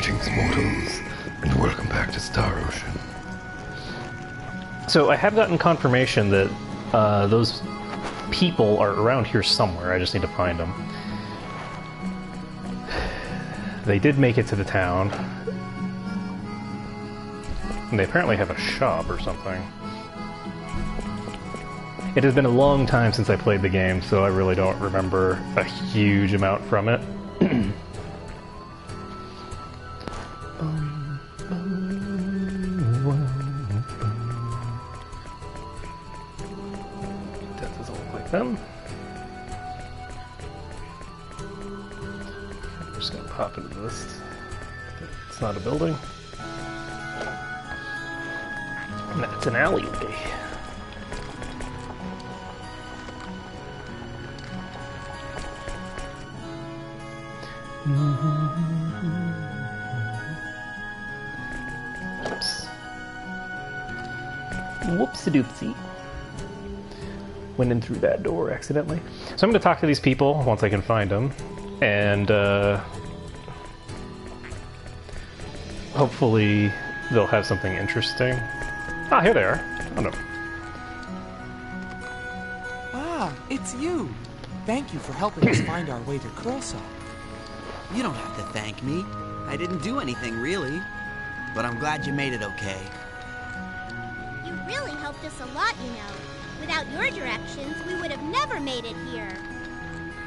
Greetings, mortals, and welcome back to Star Ocean. So I have gotten confirmation that those people are around here somewhere. I just need to find them. They did make it to the town. And they apparently have a shop or something. It has been a long time since I played the game, so I really don't remember a huge amount from it. That doesn't look like them. I'm just gonna pop into this. It's not a building. That's an alleyway. Oops. Whoopsie-doopsie. Went in through that door accidentally. So I'm going to talk to these people once I can find them. And hopefully they'll have something interesting. Ah, here they are. Oh no. Ah, it's you. Thank you for helping us find our way to Krosa. You don't have to thank me. I didn't do anything, really. But I'm glad you made it okay. You really helped us a lot, you know. Without your directions, we would have never made it here.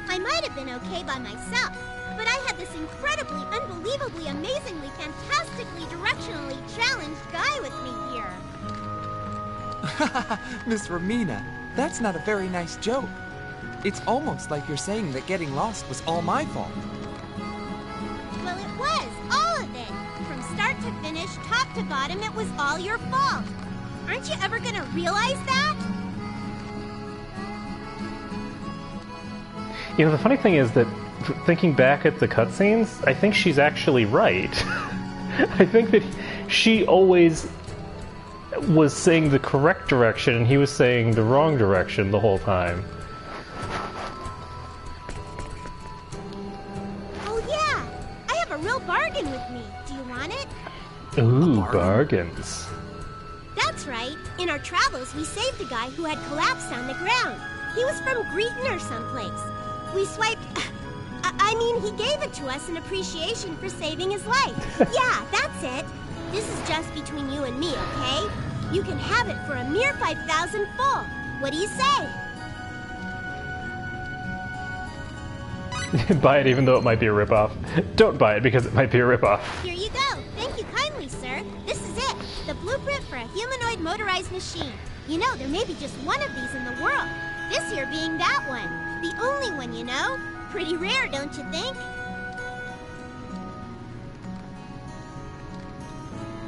I might have been okay by myself, but I had this incredibly, unbelievably, amazingly, fantastically, directionally challenged guy with me here. Miss Romina, that's not a very nice joke. It's almost like you're saying that getting lost was all my fault. Well, it was, all of it. From start to finish, top to bottom, it was all your fault. Aren't you ever gonna realize that? You know, the funny thing is that, thinking back at the cutscenes, I think she's actually right. I think that she always was saying the correct direction, and he was saying the wrong direction the whole time. Oh yeah, I have a real bargain with me. Do you want it? Ooh, bargains. That's right. In our travels, we saved a guy who had collapsed on the ground. He was from Greeton or someplace. We swiped... I mean, he gave it to us in appreciation for saving his life. Yeah, that's it. This is just between you and me, okay? You can have it for a mere 5,000 full. What do you say? Buy it even though it might be a ripoff. Don't buy it because it might be a ripoff. Here you go. Thank you kindly, sir. This is it. The blueprint for a humanoid motorized machine. You know, there may be just one of these in the world. This here being that one. The only one, you know. Pretty rare, don't you think?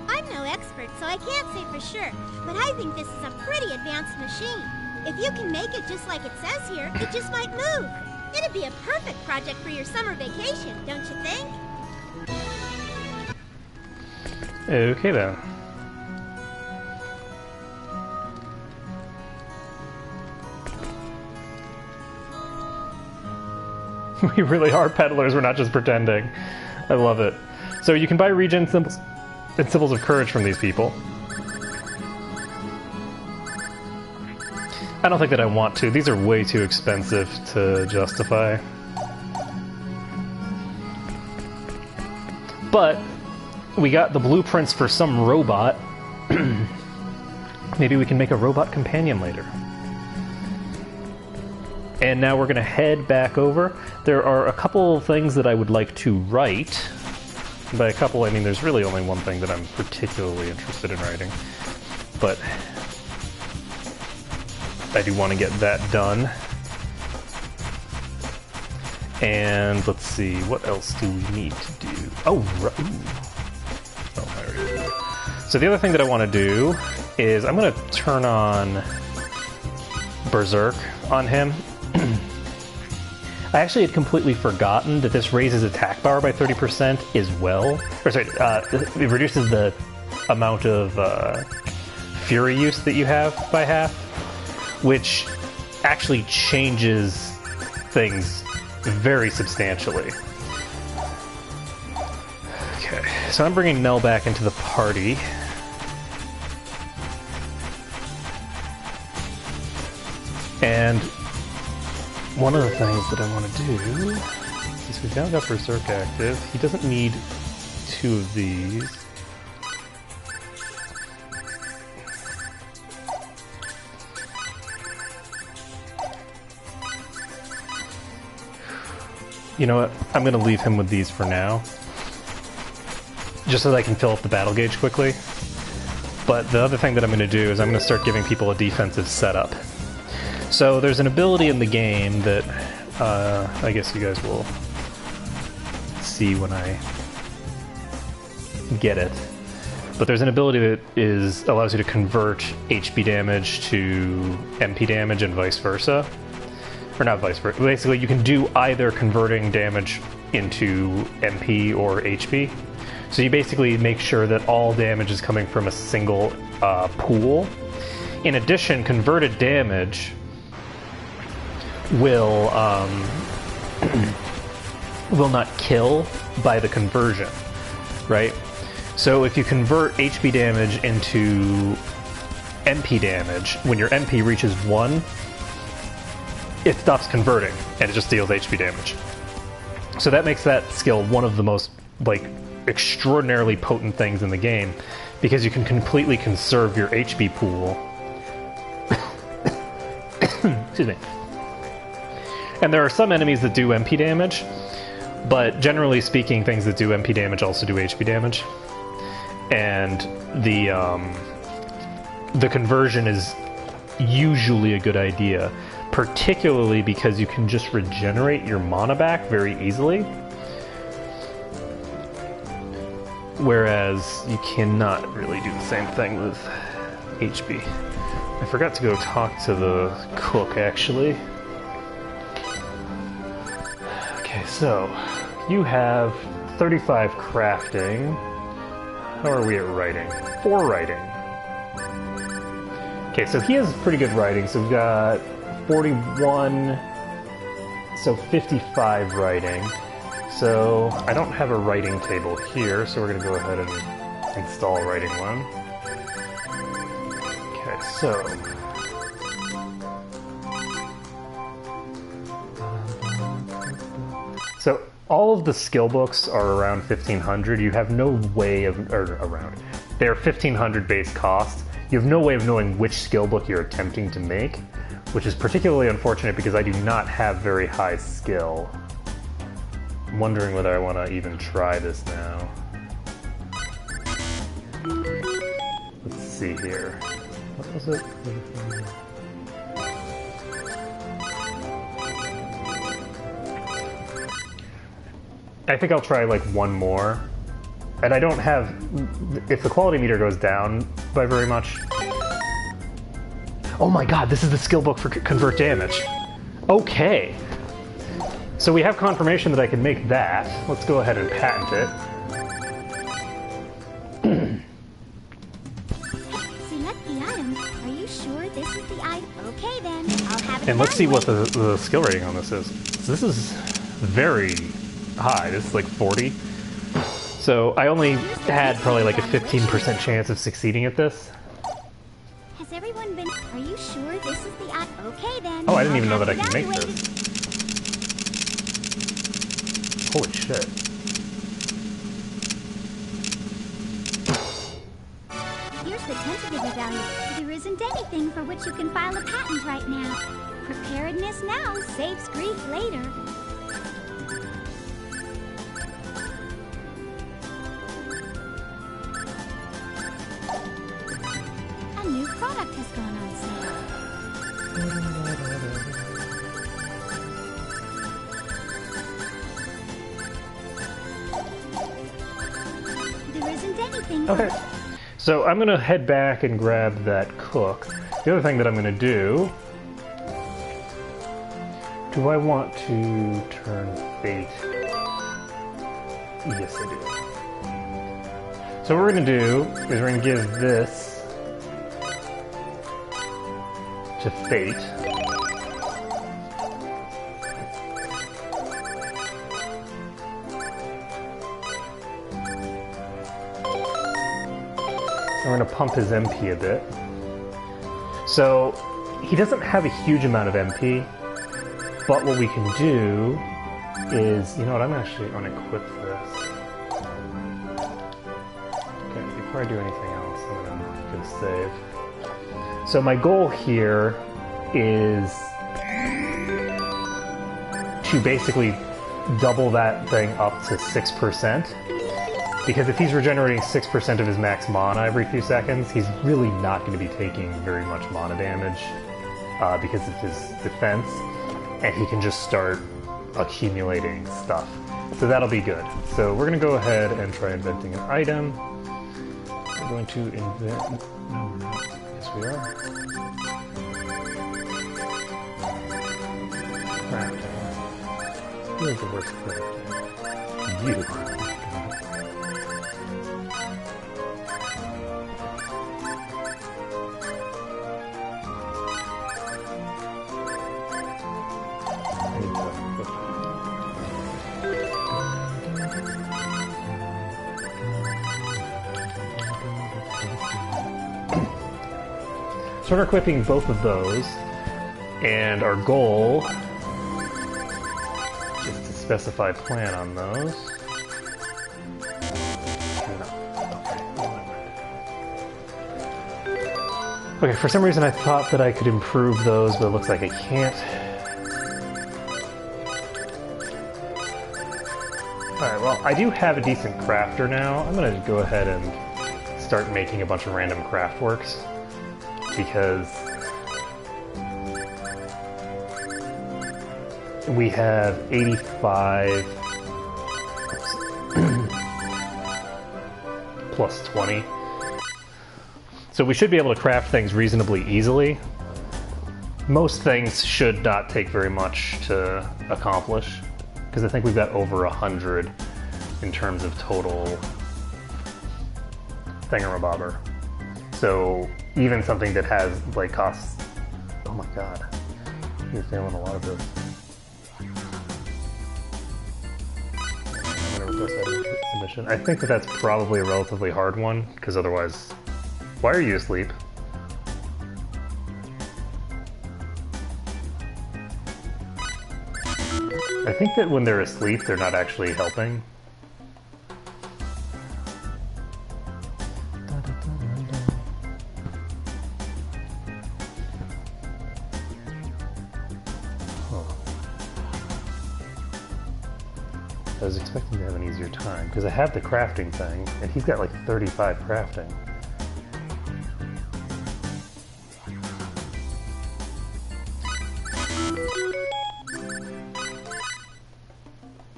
I'm no expert, so I can't say for sure, but I think this is a pretty advanced machine. If you can make it just like it says here, it just might move. It'd be a perfect project for your summer vacation, don't you think? Okay then. We really are peddlers, we're not just pretending. I love it. So you can buy Regents and Symbols of Courage from these people. I don't think that I want to. These are way too expensive to justify. But we got the blueprints for some robot. Maybe we can make a robot companion later. And now we're going to head back over. There are a couple of things that I would like to write. By a couple, I mean there's really only one thing that I'm particularly interested in writing. But I do want to get that done. And let's see, what else do we need to do? Oh, I already did it. So the other thing that I want to do is I'm going to turn on Berserk on him. I actually had completely forgotten that this raises attack power by 30% as well. Or sorry, it reduces the amount of fury use that you have by half, which actually changes things very substantially. Okay, so I'm bringing Nell back into the party. And one of the things that I want to do, since we've now got Berserk active, he doesn't need 2 of these. You know what? I'm going to leave him with these for now. Just so that I can fill up the battle gauge quickly. But the other thing that I'm going to do is I'm going to start giving people a defensive setup. So there's an ability in the game that I guess you guys will see when I get it. But there's an ability that allows you to convert HP damage to MP damage and vice versa. Or not vice versa. Basically, you can do either converting damage into MP or HP. So you basically make sure that all damage is coming from a single pool. In addition, converted damage will will not kill by the conversion, right? So if you convert HP damage into MP damage, when your MP reaches 1, it stops converting, and it just deals HP damage. So that makes that skill one of the most, like, extraordinarily potent things in the game, because you can completely conserve your HP pool. Excuse me. And there are some enemies that do MP damage, but generally speaking, things that do MP damage also do HP damage. And the conversion is usually a good idea, particularly because you can just regenerate your mana back very easily, whereas you cannot really do the same thing with HP. I forgot to go talk to the cook, actually. Okay, so you have 35 crafting. How are we at writing? 4 writing. Okay, so he has pretty good writing, so we've got 41, so 55 writing. So I don't have a writing table here, so we're going to go ahead and install writing one. Okay, so all of the skill books are around 1,500. You have no way of, or around, they're 1,500 base cost. You have no way of knowing which skill book you're attempting to make, which is particularly unfortunate because I do not have very high skill. I'm wondering whether I want to even try this now. Let's see here. What was it? I think I'll try like one more. And I don't have... If the quality meter goes down by very much... Oh my god, this is the skill book for convert damage. Okay. So we have confirmation that I can make that. Let's go ahead and patent it. Select the item. Are you sure this is the item? Okay then, I'll have it. And let's see what the skill rating on this is. So this is very high. This is like 40. So I only had probably like a 15% chance of succeeding at this. Has everyone been... Are you sure this is the item? Okay then. Oh, I didn't even know I'll that I have could it make evaluated. this. Holy shit. Here's the tentative evaluation. There isn't anything for which you can file a patent right now. Preparedness now saves grief later. A new product has gone on sale. There isn't anything. Okay. So I'm gonna head back and grab that cook. The other thing that I'm gonna do... Do I want to turn fate? Yes, I do. So what we're gonna do is we're gonna give this to fate. We're going to pump his MP a bit. So, he doesn't have a huge amount of MP, but what we can do is... You know what, I'm actually going to unequip this. Okay, before I do anything else, I'm going to save. So my goal here is to basically double that thing up to 6%. Because if he's regenerating 6% of his max mana every few seconds, he's really not going to be taking very much mana damage because of his defense, and he can just start accumulating stuff. So that'll be good. So we're going to go ahead and try inventing an item. We're going to invent... No, we're not. Yes, we are. Crafting. Who is the worst crafting? You. So we're equipping both of those, and our goal is to specify plan on those. Okay, for some reason I thought that I could improve those, but it looks like I can't. Alright, well, I do have a decent crafter now. I'm gonna go ahead and start making a bunch of random craft works. Because we have 85 plus 20. So we should be able to craft things reasonably easily. Most things should not take very much to accomplish, because I think we've got over 100 in terms of total thingamabobber. So even something that has, like, costs... Oh my god. You're failing a lot of this. I'm gonna request that submission. I think that that's probably a relatively hard one, because otherwise... Why are you asleep? I think that when they're asleep, they're not actually helping. I was expecting to have an easier time, because I have the crafting thing, and he's got like 35 crafting.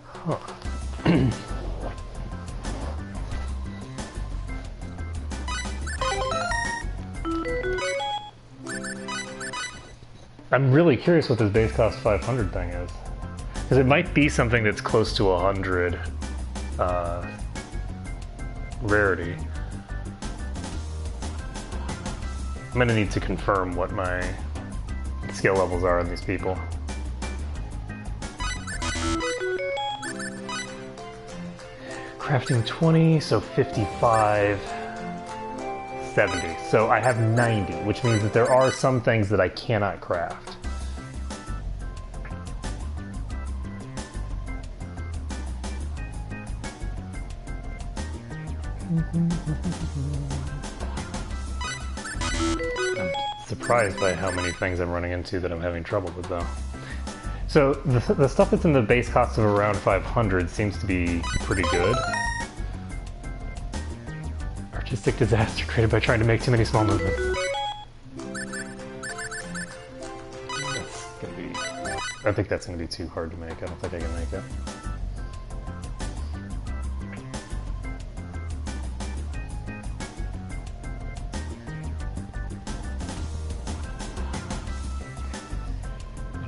Huh. I'm really curious what this base cost 500 thing is. Because it might be something that's close to 100 rarity. I'm gonna need to confirm what my skill levels are on these people. Crafting 20, so 55, 70. So I have 90, which means that there are some things that I cannot craft. I'm surprised by how many things I'm running into that I'm having trouble with, though. So the stuff that's in the base cost of around 500 seems to be pretty good. Artistic disaster created by trying to make too many small movements. That's gonna be... I think that's gonna be too hard to make. I don't think I can make it.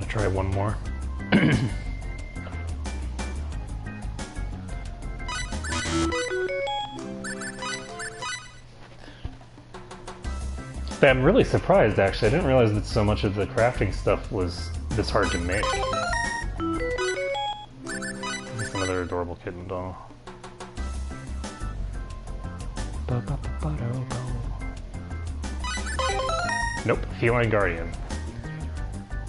Try one more. But I'm really surprised, actually. I didn't realize that so much of the crafting stuff was this hard to make. This is another adorable kitten doll. Nope, Feline Guardian.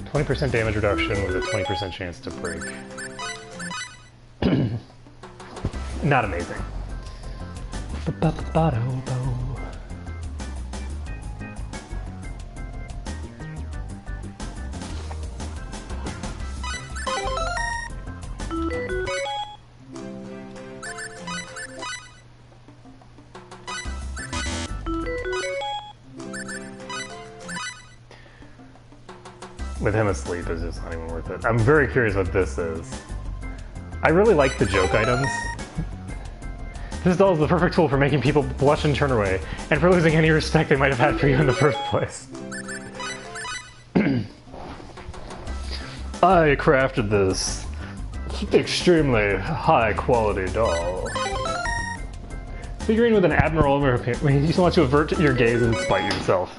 20% damage reduction with a 20% chance to break. Not amazing. With him asleep, it's just not even worth it. I'm very curious what this is. I really like the joke items. This doll is the perfect tool for making people blush and turn away, and for losing any respect they might have had for you in the first place. I crafted this extremely high-quality doll. Figurine with an abnormal appearance. You just want to avert your gaze and spite yourself.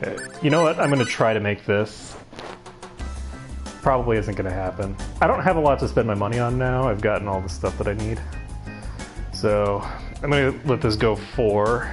Okay, you know what? I'm gonna try to make this. Probably isn't gonna happen. I don't have a lot to spend my money on now. I've gotten all the stuff that I need. So, I'm gonna let this go 4.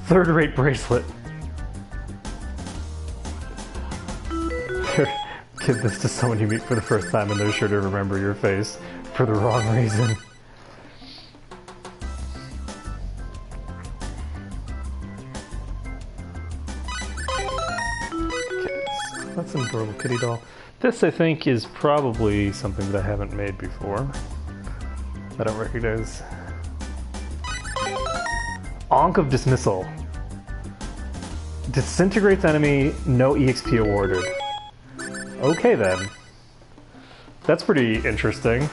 Third-rate bracelet. Give this to someone you meet for the first time and they're sure to remember your face for the wrong reason. Okay, so that's an adorable kitty doll. This, I think, is probably something that I haven't made before. I don't recognize. Ankh of Dismissal. Disintegrates enemy, no EXP awarded. Okay then. That's pretty interesting.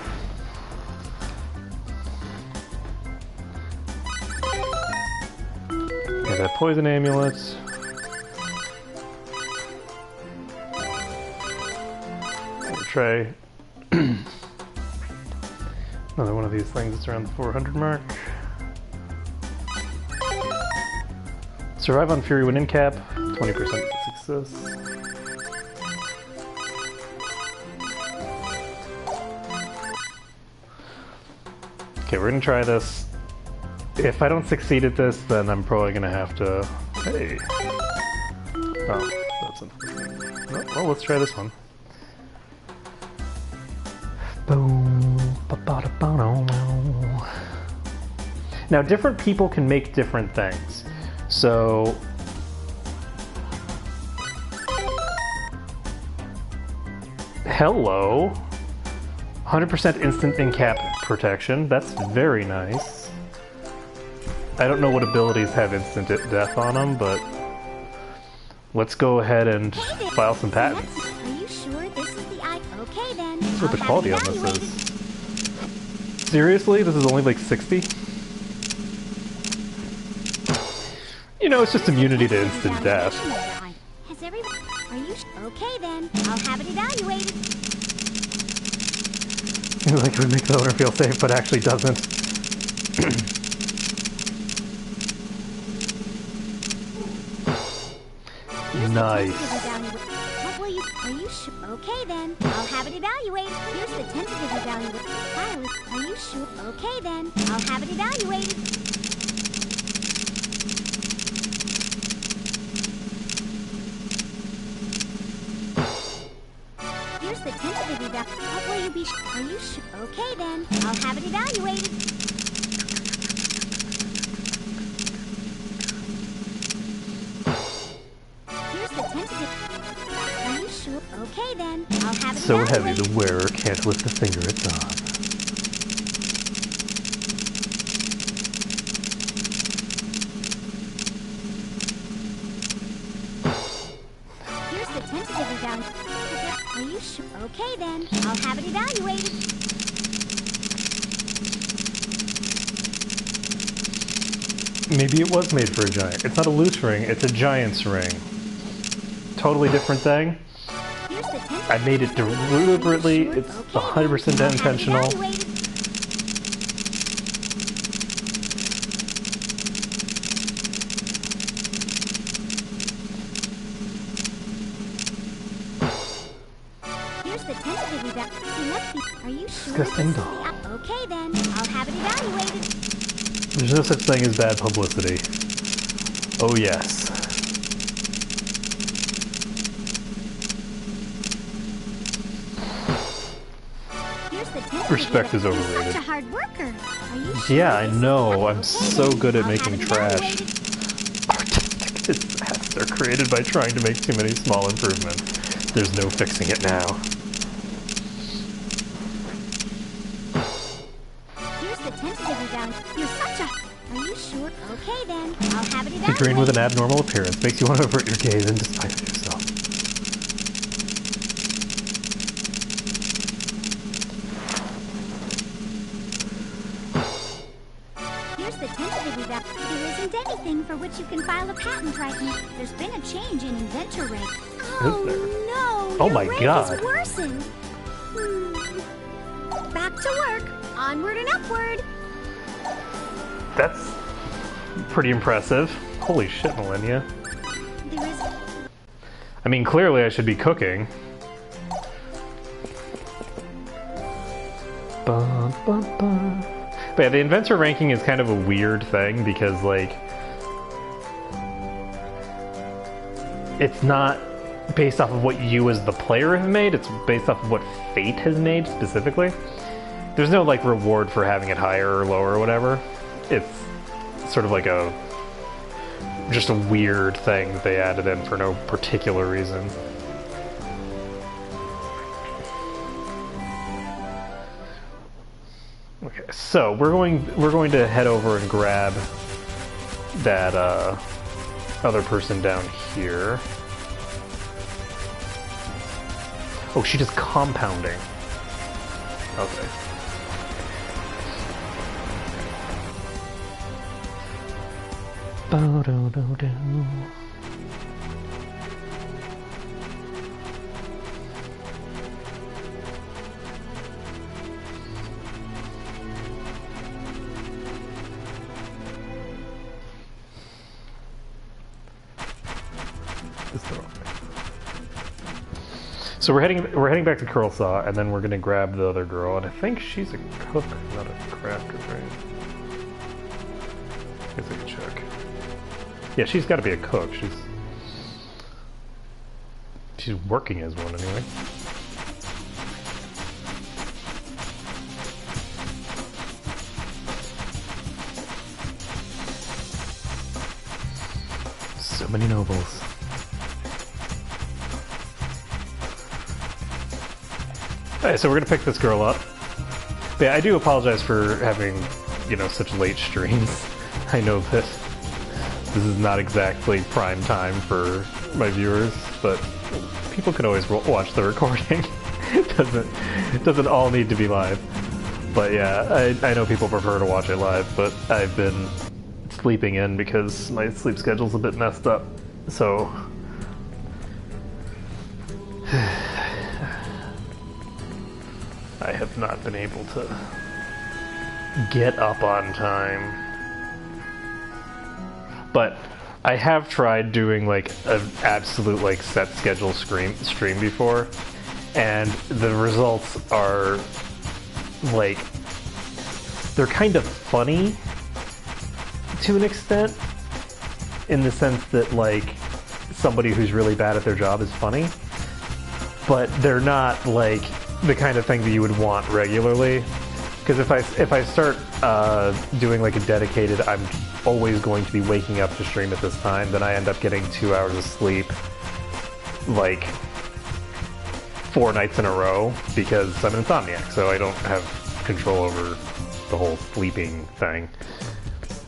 Okay, that poison amulet. Try another one of these things that's around the 400 mark. Survive on Fury when in cap, 20% success. Okay, we're gonna try this. If I don't succeed at this, then I'm probably gonna have to... Hey! Oh, that's unfortunate. Well, let's try this one. Now, different people can make different things. So, hello, 100% instant in-cap protection. That's very nice. I don't know what abilities have instant death on them, but let's go ahead and file some patents. Are you sure this is the eye? Okay then. That's what the quality on this is. Seriously? This is only like 60? You know, it's just immunity to instant death. Has everyone... Are you... Okay then. I'll have it evaluated. Like it would make the owner feel safe, but actually doesn't. Nice. What will you... Are you sure? Okay then. I'll have it evaluated. Here's the tentative evaluation. Violet, are you sure? Okay then. I'll have it evaluated. Here's the tentative evaluation. What will you be? Are you sure? Okay then. I'll have it evaluated. Here's the tentative. Are you sure? Okay then. I'll have it So evaluated. heavy the wearer can't lift the finger it's on. Here's the tentative evaluation. Are you sure? Okay then. I'll have it evaluated. Maybe it was made for a giant. It's not a loose ring, it's a giant's ring. Totally different thing. I made it deliberately, it's 100% intentional. Here's the tentative evaluation. Are you sure? Disgusting doll. Okay then, I'll have it evaluated. There's no such thing as bad publicity. Oh yes. Respect is overrated. You're such a hard worker. Are you sure? Yeah, I know. I'm so good at making trash. Artistic disasters are created by trying to make too many small improvements. There's no fixing it now. Here's the tentative evaluation. You're such a... Are you sure? Okay then, I'll have it The evaluated. green with an abnormal appearance makes you want to avert your gaze in despite of yourself. Here's the tentative evaluation. There isn't anything for which you can file a patent right now. There's been a change in inventor rate. Oh no! Oh your my rate God. is worsened. Back to work. Onward and upward. That's pretty impressive. Holy shit, Millennia. There is... I mean, clearly I should be cooking. Ba, ba, ba. But yeah, the inventor ranking is kind of a weird thing because, like, it's not based off of what you as the player have made, it's based off of what Fate has made specifically. There's no, like, reward for having it higher or lower or whatever. It's sort of like just a weird thing that they added in for no particular reason. Okay, so we're going to head over and grab that other person down here. Oh, she does compounding. Okay. Bo-do-do-do. So we're heading back to Curlsaw, and then we're gonna grab the other girl, and I think she's a cook, not a crafter, right? I guess I can check. Yeah, she's got to be a cook. She's working as one anyway. So many nobles. Alright, so we're gonna pick this girl up. But yeah, I do apologize for having, you know, such late streams. I know that this is not exactly prime time for my viewers, but people can always watch the recording. It doesn't all need to be live. But yeah, I know people prefer to watch it live, but I've been sleeping in because my sleep schedule's a bit messed up. So I have not been able to get up on time. But I have tried doing like an absolute like set schedule stream before, and the results are like, they're kind of funny to an extent, in the sense that like somebody who's really bad at their job is funny, but they're not like the kind of thing that you would want regularly. Because if I start doing like a dedicated, I'm always going to be waking up to stream at this time, then I end up getting 2 hours of sleep like 4 nights in a row because I'm an insomniac, so I don't have control over the whole sleeping thing.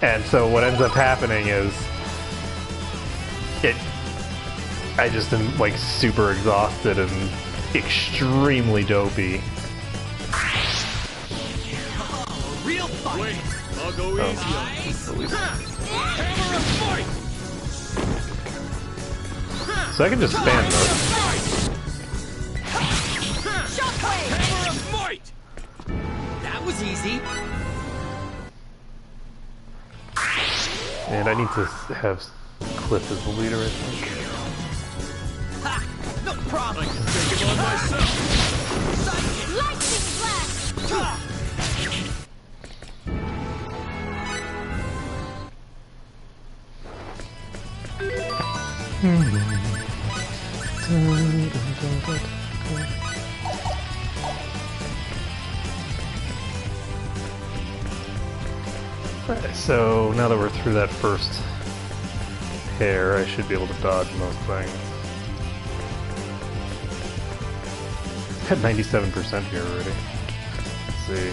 And so what ends up happening is I just am like super exhausted and extremely dopey. Real fight. Wait, I'll go easy. So I can just spam those. That was easy. And I need to have Cliff as the leader, I think. Ha! No problem. I can take him on myself. Lightning blast! Alright, so now that we're through that first pair, I should be able to dodge most things. Had 97% here already. Let's see.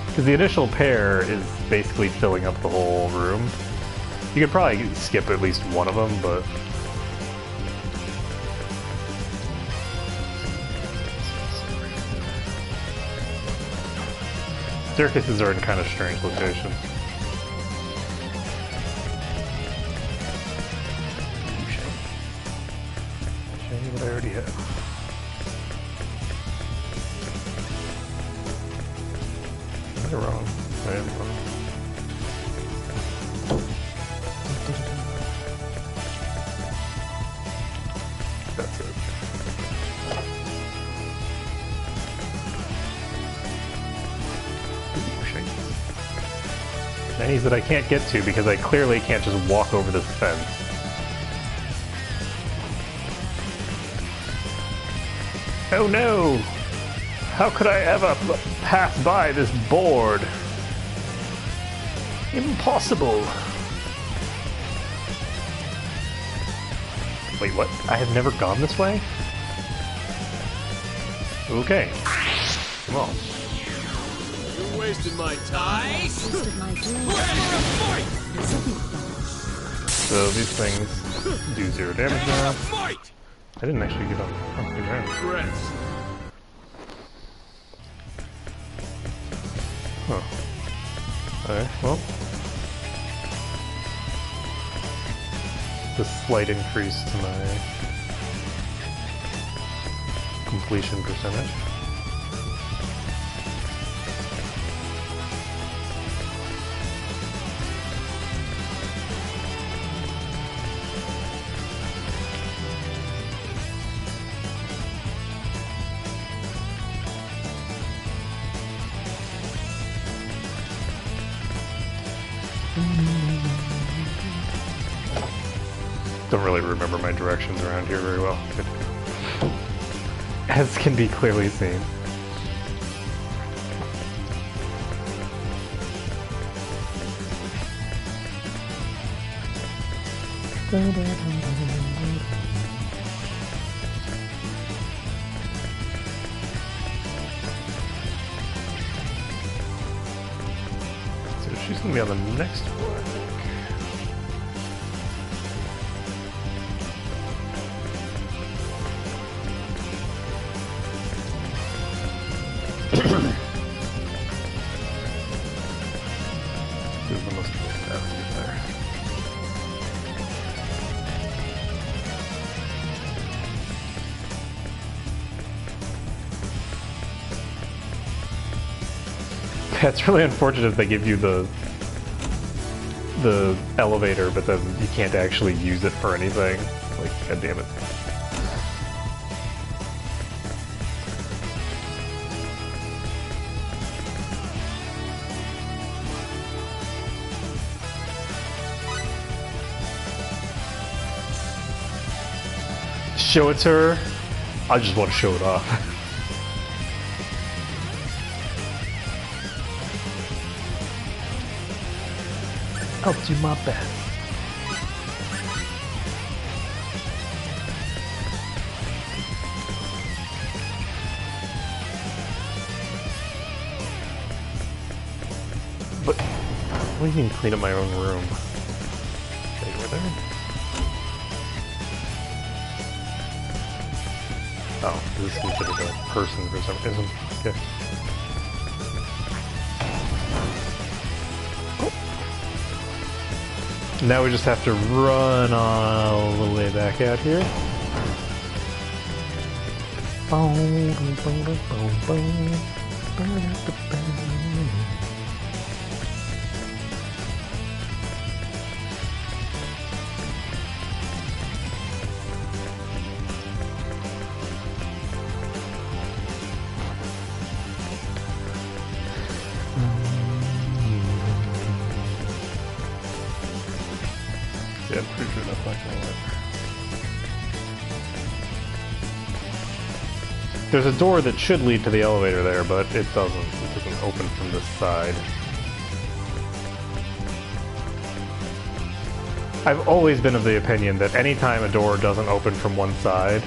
Because the initial pair is basically filling up the whole room. You could probably skip at least one of them, but... Staircases are in kind of strange locations. Shiny what I already have. Am I wrong? I am wrong. That's it. Shinies that I can't get to because I clearly can't just walk over this fence. Oh no! How could I ever pass by this board? Impossible! Wait, what? I have never gone this way? Okay. Come on. You're wasting my time. Wasted my blade. So these things do 0 damage now. I didn't actually get on the ground. Regrets. Huh. Alright, well. The slight increase to my completion percentage. Don't really remember my directions around here very well, as can be clearly seen. So she's gonna be on the next one. This is the most important path to get there. Yeah, it's really unfortunate they give you the elevator, but then you can't actually use it for anything. Like, god damn it. Show it to her. I just want to show it off. I'll do my best. But I don't even clean up my own room. Okay, over there. Oh, this is considered a person for some reason. Okay. Now we just have to run all the way back out here. Yeah, I'm pretty sure that's not gonna work. There's a door that should lead to the elevator there, but it doesn't. It doesn't open from this side. I've always been of the opinion that anytime a door doesn't open from one side,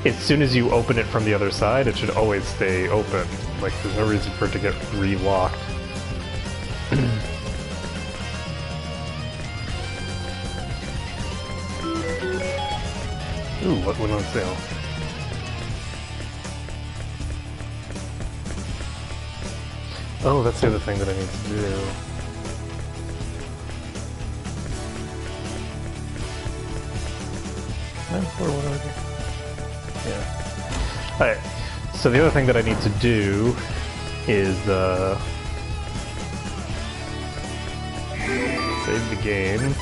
as soon as you open it from the other side, it should always stay open. Like, there's no reason for it to get re-locked. Ooh, what went on sale? Oh, that's the other thing that I need to do. Yeah. Alright, so the other thing that I need to do is save the game.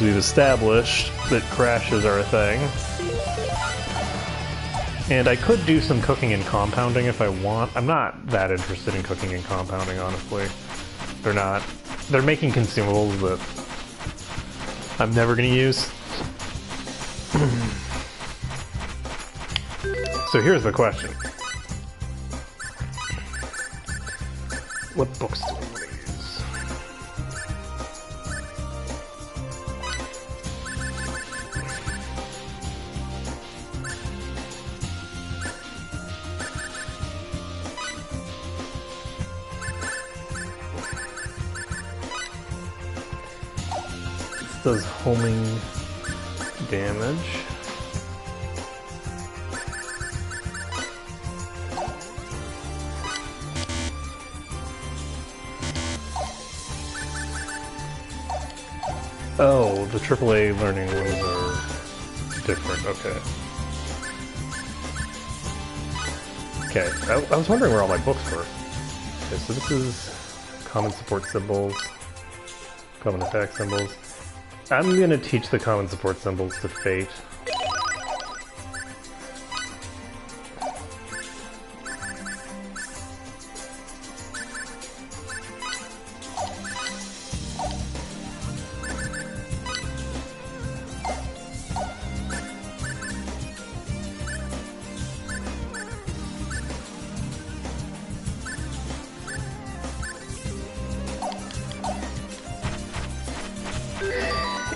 We've established that crashes are a thing. And I could do some cooking and compounding if I want. I'm not that interested in cooking and compounding, honestly. They're making consumables that I'm never going to use. So here's the question. What books do I want to use? This does homing damage. Oh, the AAA learning ones are different, okay. Okay, I was wondering where all my books were. Okay, so this is common support symbols, common attack symbols. I'm gonna teach the common support symbols to Fate.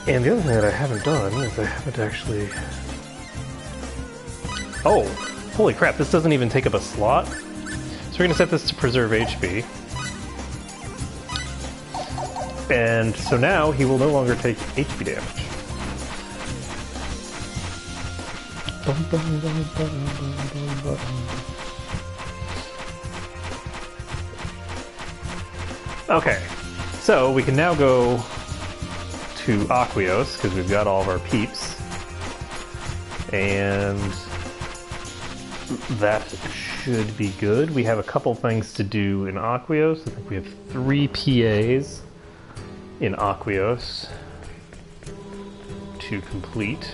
And the other thing that I haven't done is I haven't actually... Oh! Holy crap, this doesn't even take up a slot? So we're going to set this to preserve HP. And so now he will no longer take HP damage. Okay, so we can now go to Aquarius, because we've got all of our peeps. And that should be good. We have a couple things to do in Aquarius. I think we have 3 PAs in Aquarius to complete.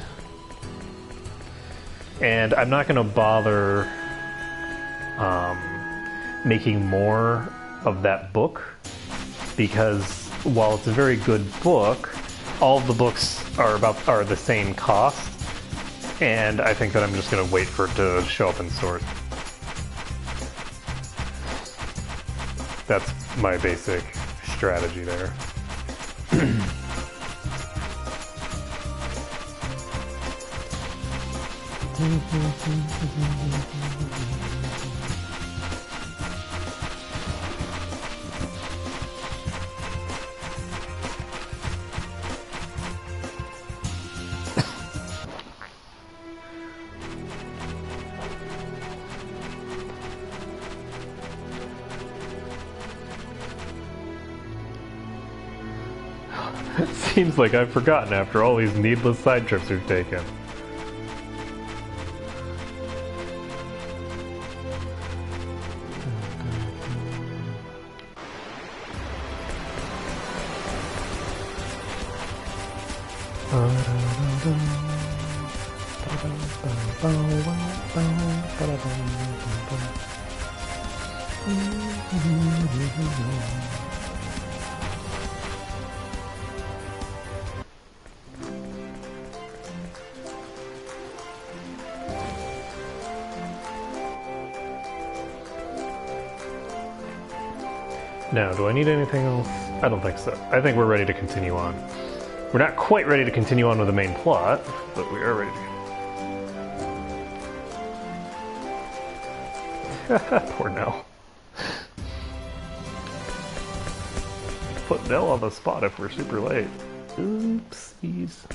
And I'm not going to bother making more of that book, because while it's a very good book, all of the books are the same cost, and I think that I'm just going to wait for it to show up in sort. That's my basic strategy there. Seems like I've forgotten after all these needless side trips we've taken. Now, do I need anything else? I don't think so. I think we're ready to continue on. We're not quite ready to continue on with the main plot, but we are ready to. Poor Nell. Put Nell on the spot if we're super late. Oopsies.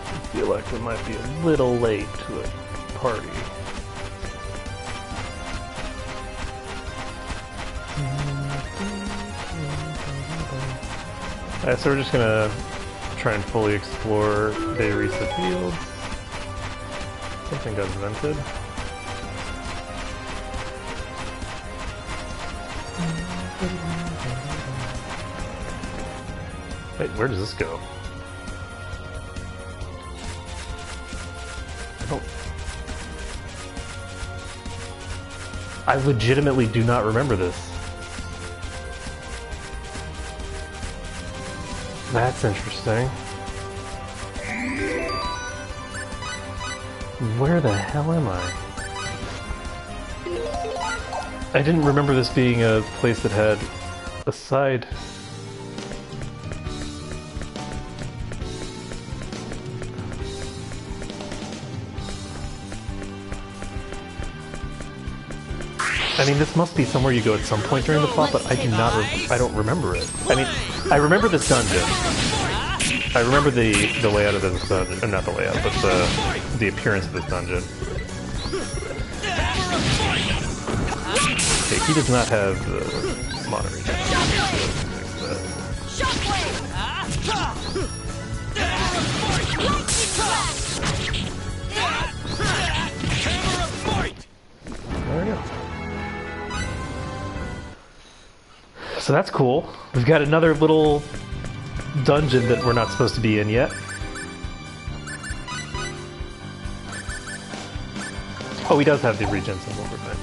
I feel like we might be a little late to a party. So we're just gonna try and fully explore Dayrisa Fields. Something got invented. Wait, where does this go? I legitimately do not remember this. That's interesting. Where the hell am I? I didn't remember this being a place that had a side. I mean, this must be somewhere you go at some point during the plot, but I don't remember it. I mean, I remember this dungeon. I remember the layout of this dungeon, or not the layout, but the appearance of this dungeon. Okay, he does not have the monitoring. There we go. So that's cool. We've got another little dungeon that we're not supposed to be in yet. Oh, he does have the Regents and overtime.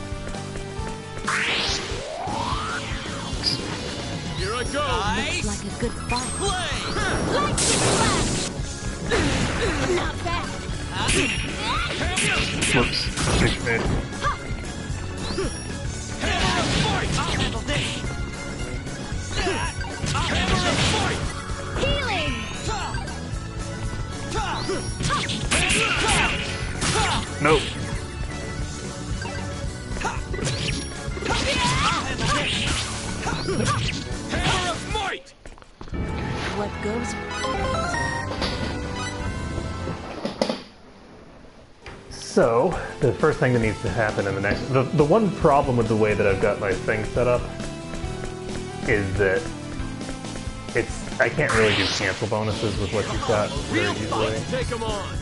Here I go. Looks like a good fight. Not bad. Whoops. Big man. I'll handle this. Healing! Nope. What goes? So, the first thing that needs to happen in the next... The one problem with the way that I've got my thing set up is that I can't really do cancel bonuses with what you've got very easily. Take them on.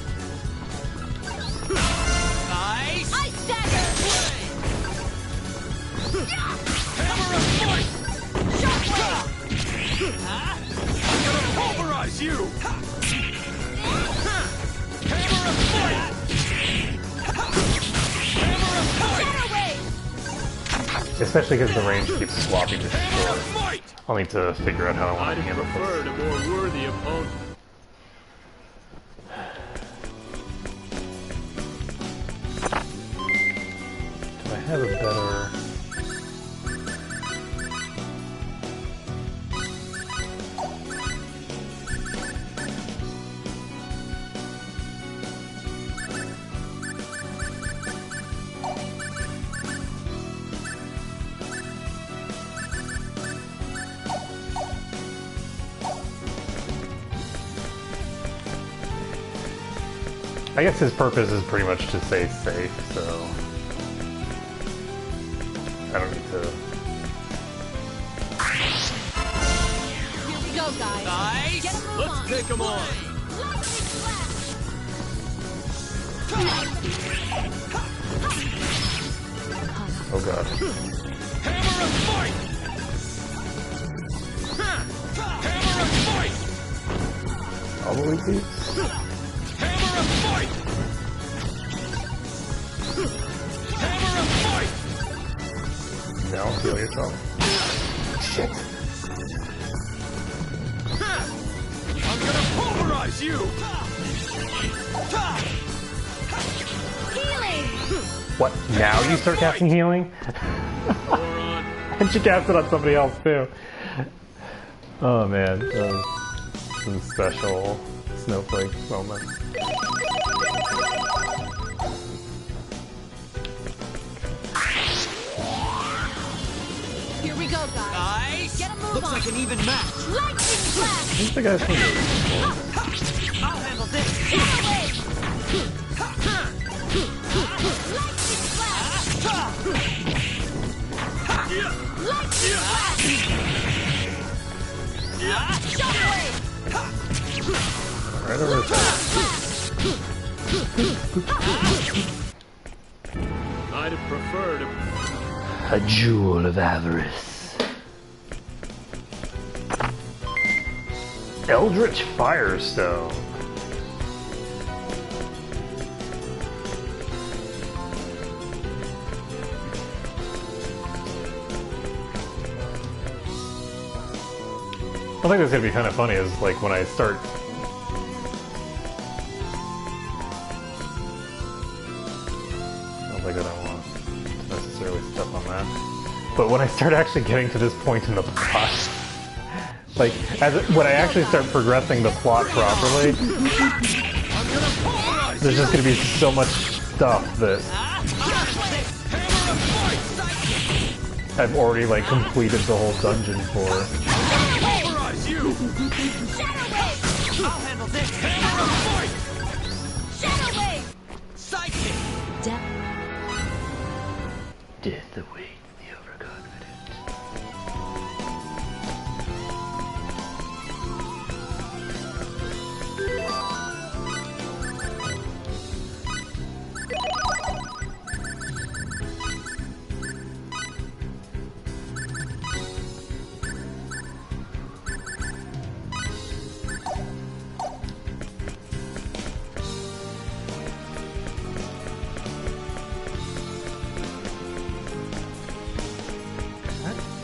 Nice. I stagger. Hammer of fight. I'm gonna pulverize you. Hammer of fight. Hammer of fight. Especially because the range keeps swapping to short. I'll need to figure out how I want I'd to handle this. preferred a more worthy opponent. Do I have a better... I guess his purpose is pretty much to stay safe, so I don't need to... go, guys. Nice! Get a move Let's on. take them on! Lightning flash. Oh god. Hammer of fight! Hammer of fight! Probably beats. Hammer of fight! Hammer of fight! Now heal yourself. Shit. I'm gonna pulverize you! Healing. What? Now you start casting healing? Power on. And she cast it on somebody else too. Oh man, that was some special snowflake moments. Here we go, guys. Nice! Get a move Looks on. like an even match. Lightning flash. Who's the guy's from? I'll handle this. Get away. Lightning flash. Lightning flash. Shockwave. Right over I'd have preferred a jewel of avarice. Eldritch Firestone. I think that's gonna be kind of funny is like when I start. I don't think I don't want to necessarily step on that. But when I start actually getting to this point in the plot, like when I actually start progressing the plot properly, there's just gonna be so much stuff that I've already like completed the whole dungeon for. pulverize you! Shadow wave. I'll handle this. Hammer of fight! Shadow wave. Psychic! Depth. Death awaits the overconfident.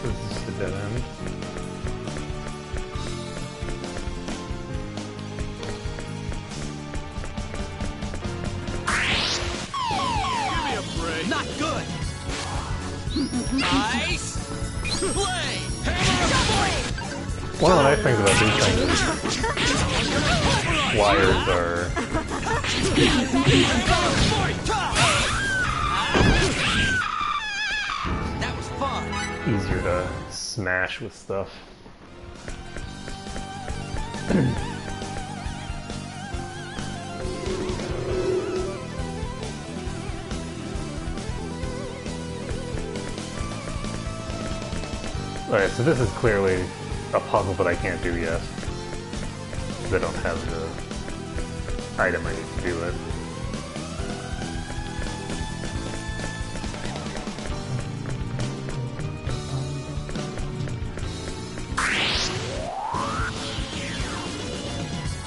This is just a dead end. Give me a break! Not good! Nice! Play! One of the nice things about these things is wires are That was fun! easier to smash with stuff. Alright, so this is clearly a puzzle that I can't do yet. 'Cause I don't have the item I need to do it.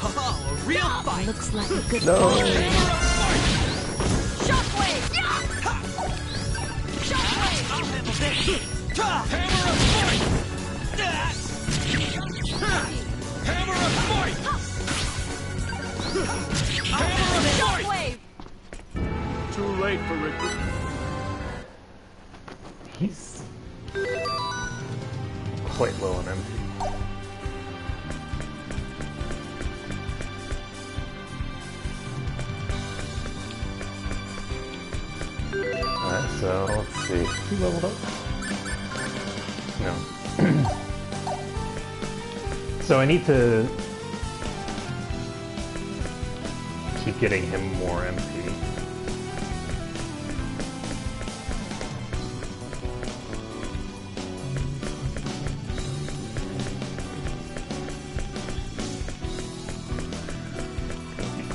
Oh, a real fight! Looks like a good No! Shockwave. Shockwave. I'll handle this! Hammer of fight! Hammer of fight! Hammer of fight! Shockwave. Too late for Rick. He's quite low on MP. Alright, so let's see. Who leveled up? No. So I need to keep getting him more MP.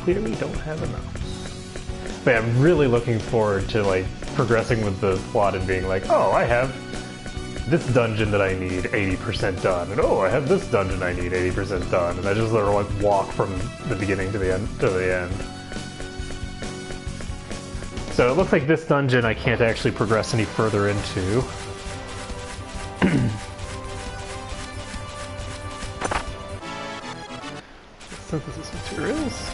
clearly don't have enough. But yeah, I'm really looking forward to like progressing with the plot and being like, oh, I have this dungeon that I need 80% done, and oh, I have this dungeon I need 80% done, and I just sort of like walk from the beginning to the end. So it looks like this dungeon I can't actually progress any further into. Synthesis materials.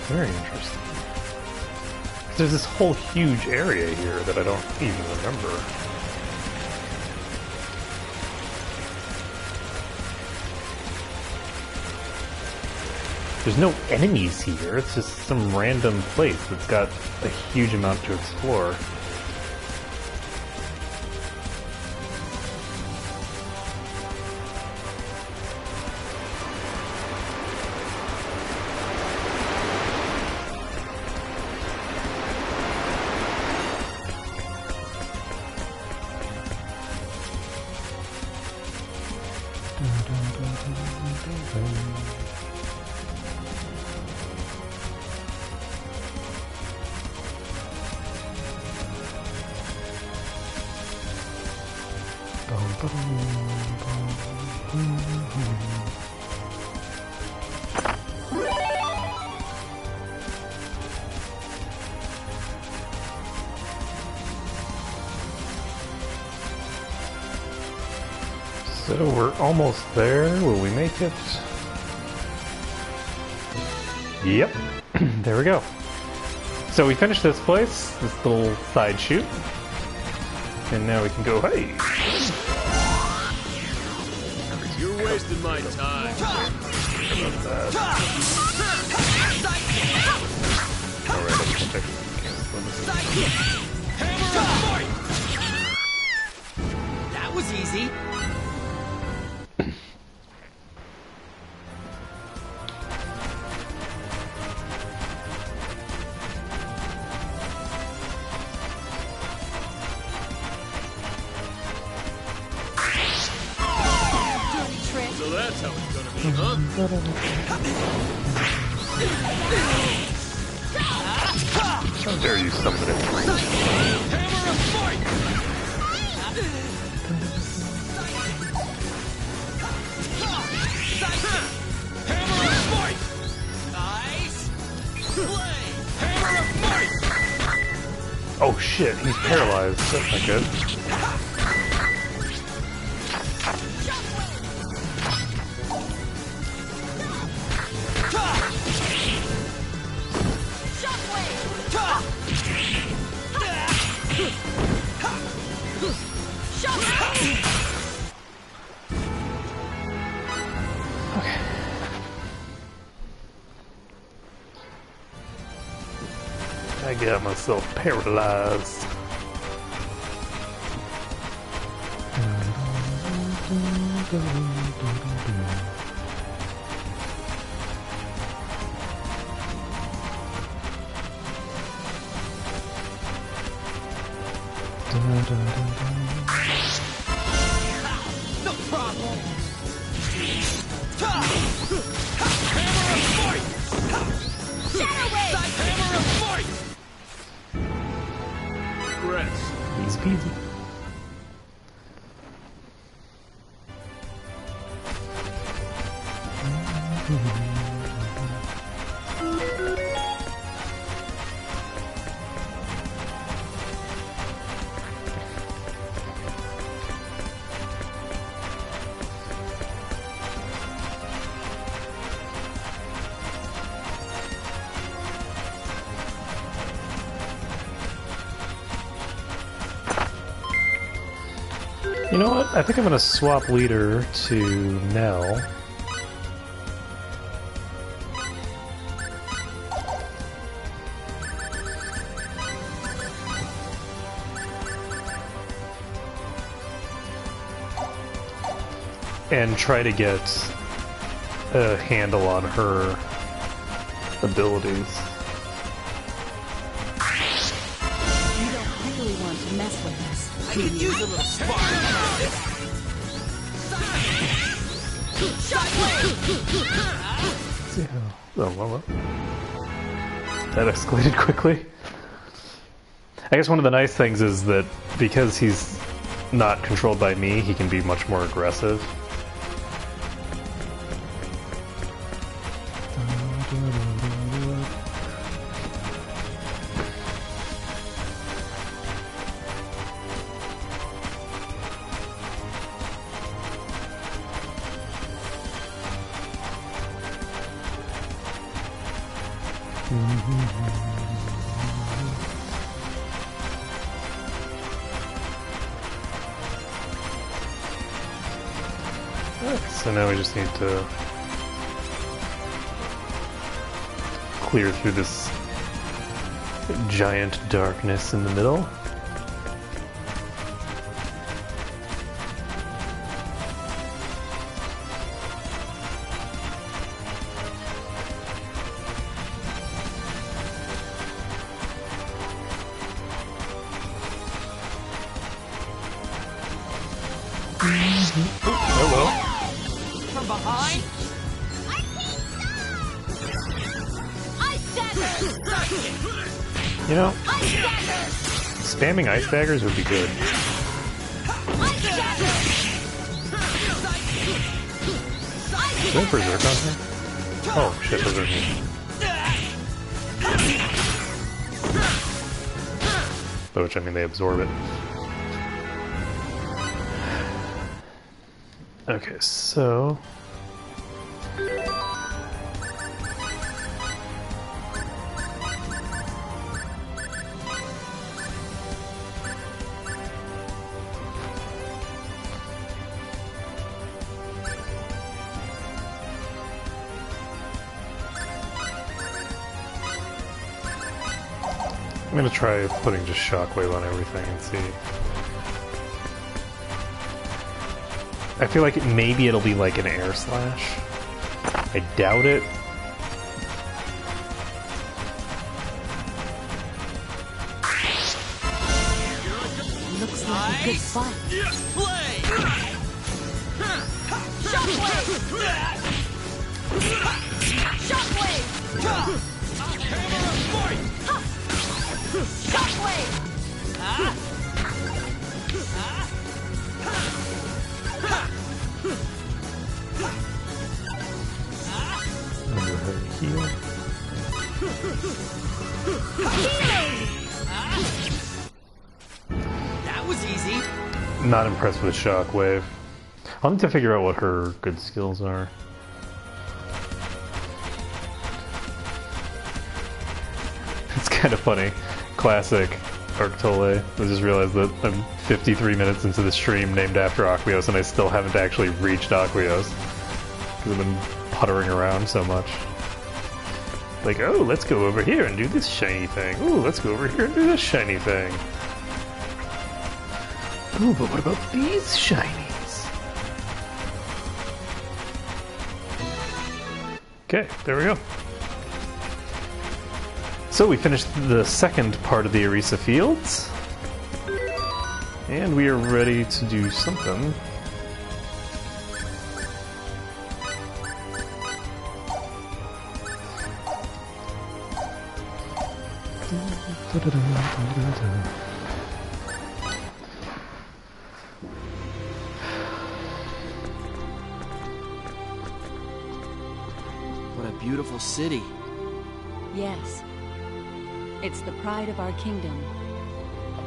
Very interesting. There's this whole huge area here that I don't even remember. There's no enemies here, it's just some random place that's got a huge amount to explore. So we're almost there. Will we make it? Yep. There we go. So we finished this place, this little side shoot. And now we can go, hey! You're wasting my time. Hammer and fight! That was easy. So that's how it's gonna be, huh? How dare you summon it? Hammer and fight! Hammer and fight! Nice play. Hammer and fight! Oh shit, he's paralyzed. That's not good. I got myself paralyzed. No problem. Hammer and fight! Shadow Wave! Hammer and fight! Regrets. Easy peasy. You know what? I think I'm gonna swap leader to Nell. And try to get a handle on her abilities. could use a little spark. Oh, well. That escalated quickly. I guess one of the nice things is that because he's not controlled by me, he can be much more aggressive. So now we just need to clear through this giant darkness in the middle. Hello. From behind? You know, spamming ice daggers would be good. Is there a berserk on here? Oh shit, berserk. By which I mean they absorb it. Okay, so... I'm gonna try putting just shockwave on everything and see. I feel like maybe it'll be like an air slash. I doubt it. Looks like a good fight. Play! Shockwave! Shockwave! Hammer of fight! Shockwave! Under her heel. That was easy. Not impressed with shockwave. I'll need to figure out what her good skills are. It's kind of funny. Classic Arctole. I just realized that I'm 53 minutes into the stream named after Aquarius and I still haven't actually reached Aquarius. Because I've been puttering around so much. Like, oh, let's go over here and do this shiny thing. Ooh, let's go over here and do this shiny thing. Ooh, but what about these shinies? Okay, there we go. So we finished the second part of the Arisa Fields. And we are ready to do something. What a beautiful city. Yes. It's the pride of our kingdom.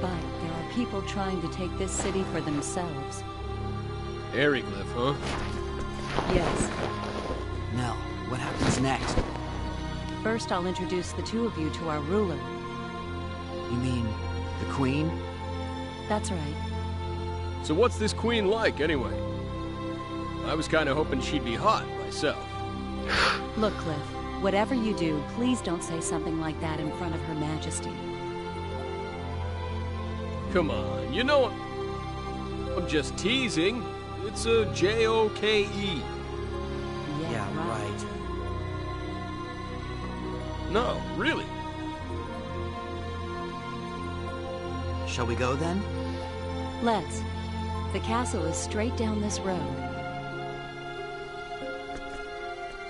But there are people trying to take this city for themselves. Aeroglyph, huh? Yes. Nell, what happens next? First, I'll introduce the two of you to our ruler. You mean the queen? That's right. So what's this queen like, anyway? I was kind of hoping she'd be hot, myself. Look, Cliff, whatever you do, please don't say something like that in front of Her Majesty. Come on, you know I'm just teasing. It's a J-O-K-E. Yeah, right. No, really. Shall we go then? Let's. The castle is straight down this road.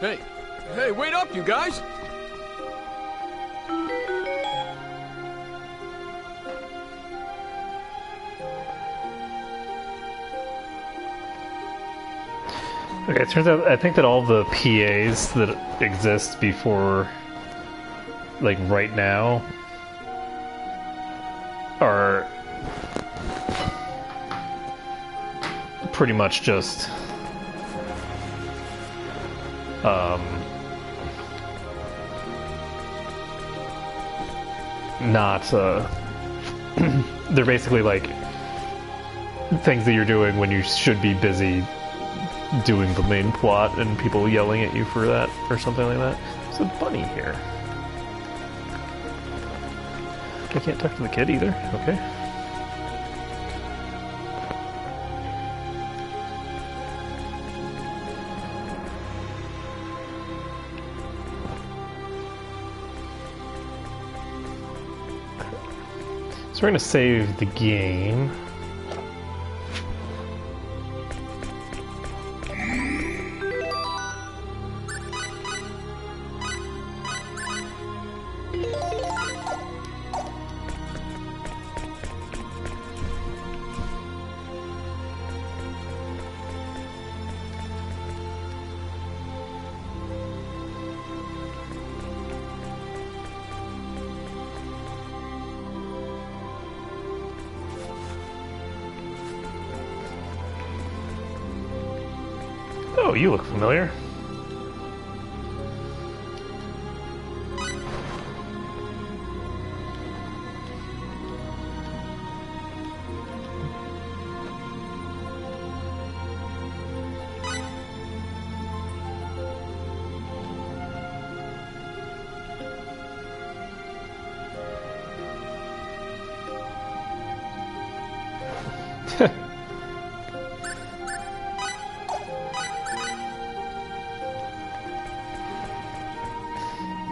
Hey, wait up, you guys! Okay, it turns out I think that all the PAs that exist before, like right now, are pretty much just not they're basically like things that you're doing when you should be busy doing the main plot and people yelling at you for that or something like that. There's a bunny here. I can't talk to the kid either. Okay. So we're going to save the game. Oh, you look familiar.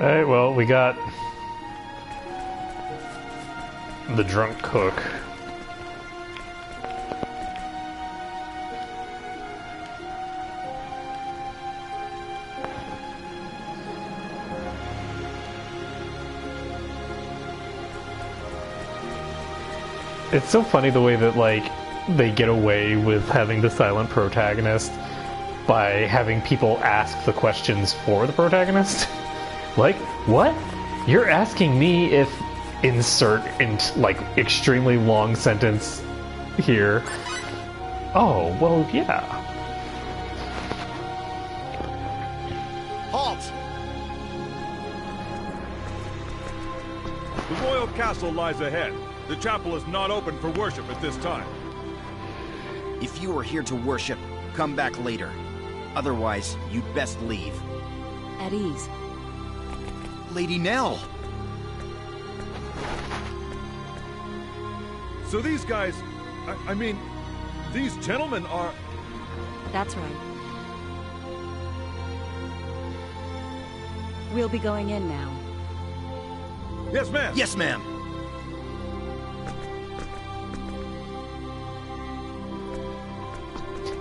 Alright, well, we got the drunk cook. It's so funny the way that, like, they get away with having the silent protagonist by having people ask the questions for the protagonist. Like, what? You're asking me if insert like extremely long sentence here. Oh, well, yeah. Halt! The royal castle lies ahead. The chapel is not open for worship at this time. If you are here to worship, come back later. Otherwise, you'd best leave. At ease. Lady Nell! So these guys, I mean, these gentlemen are... That's right. We'll be going in now. Yes, ma'am! Yes, ma'am!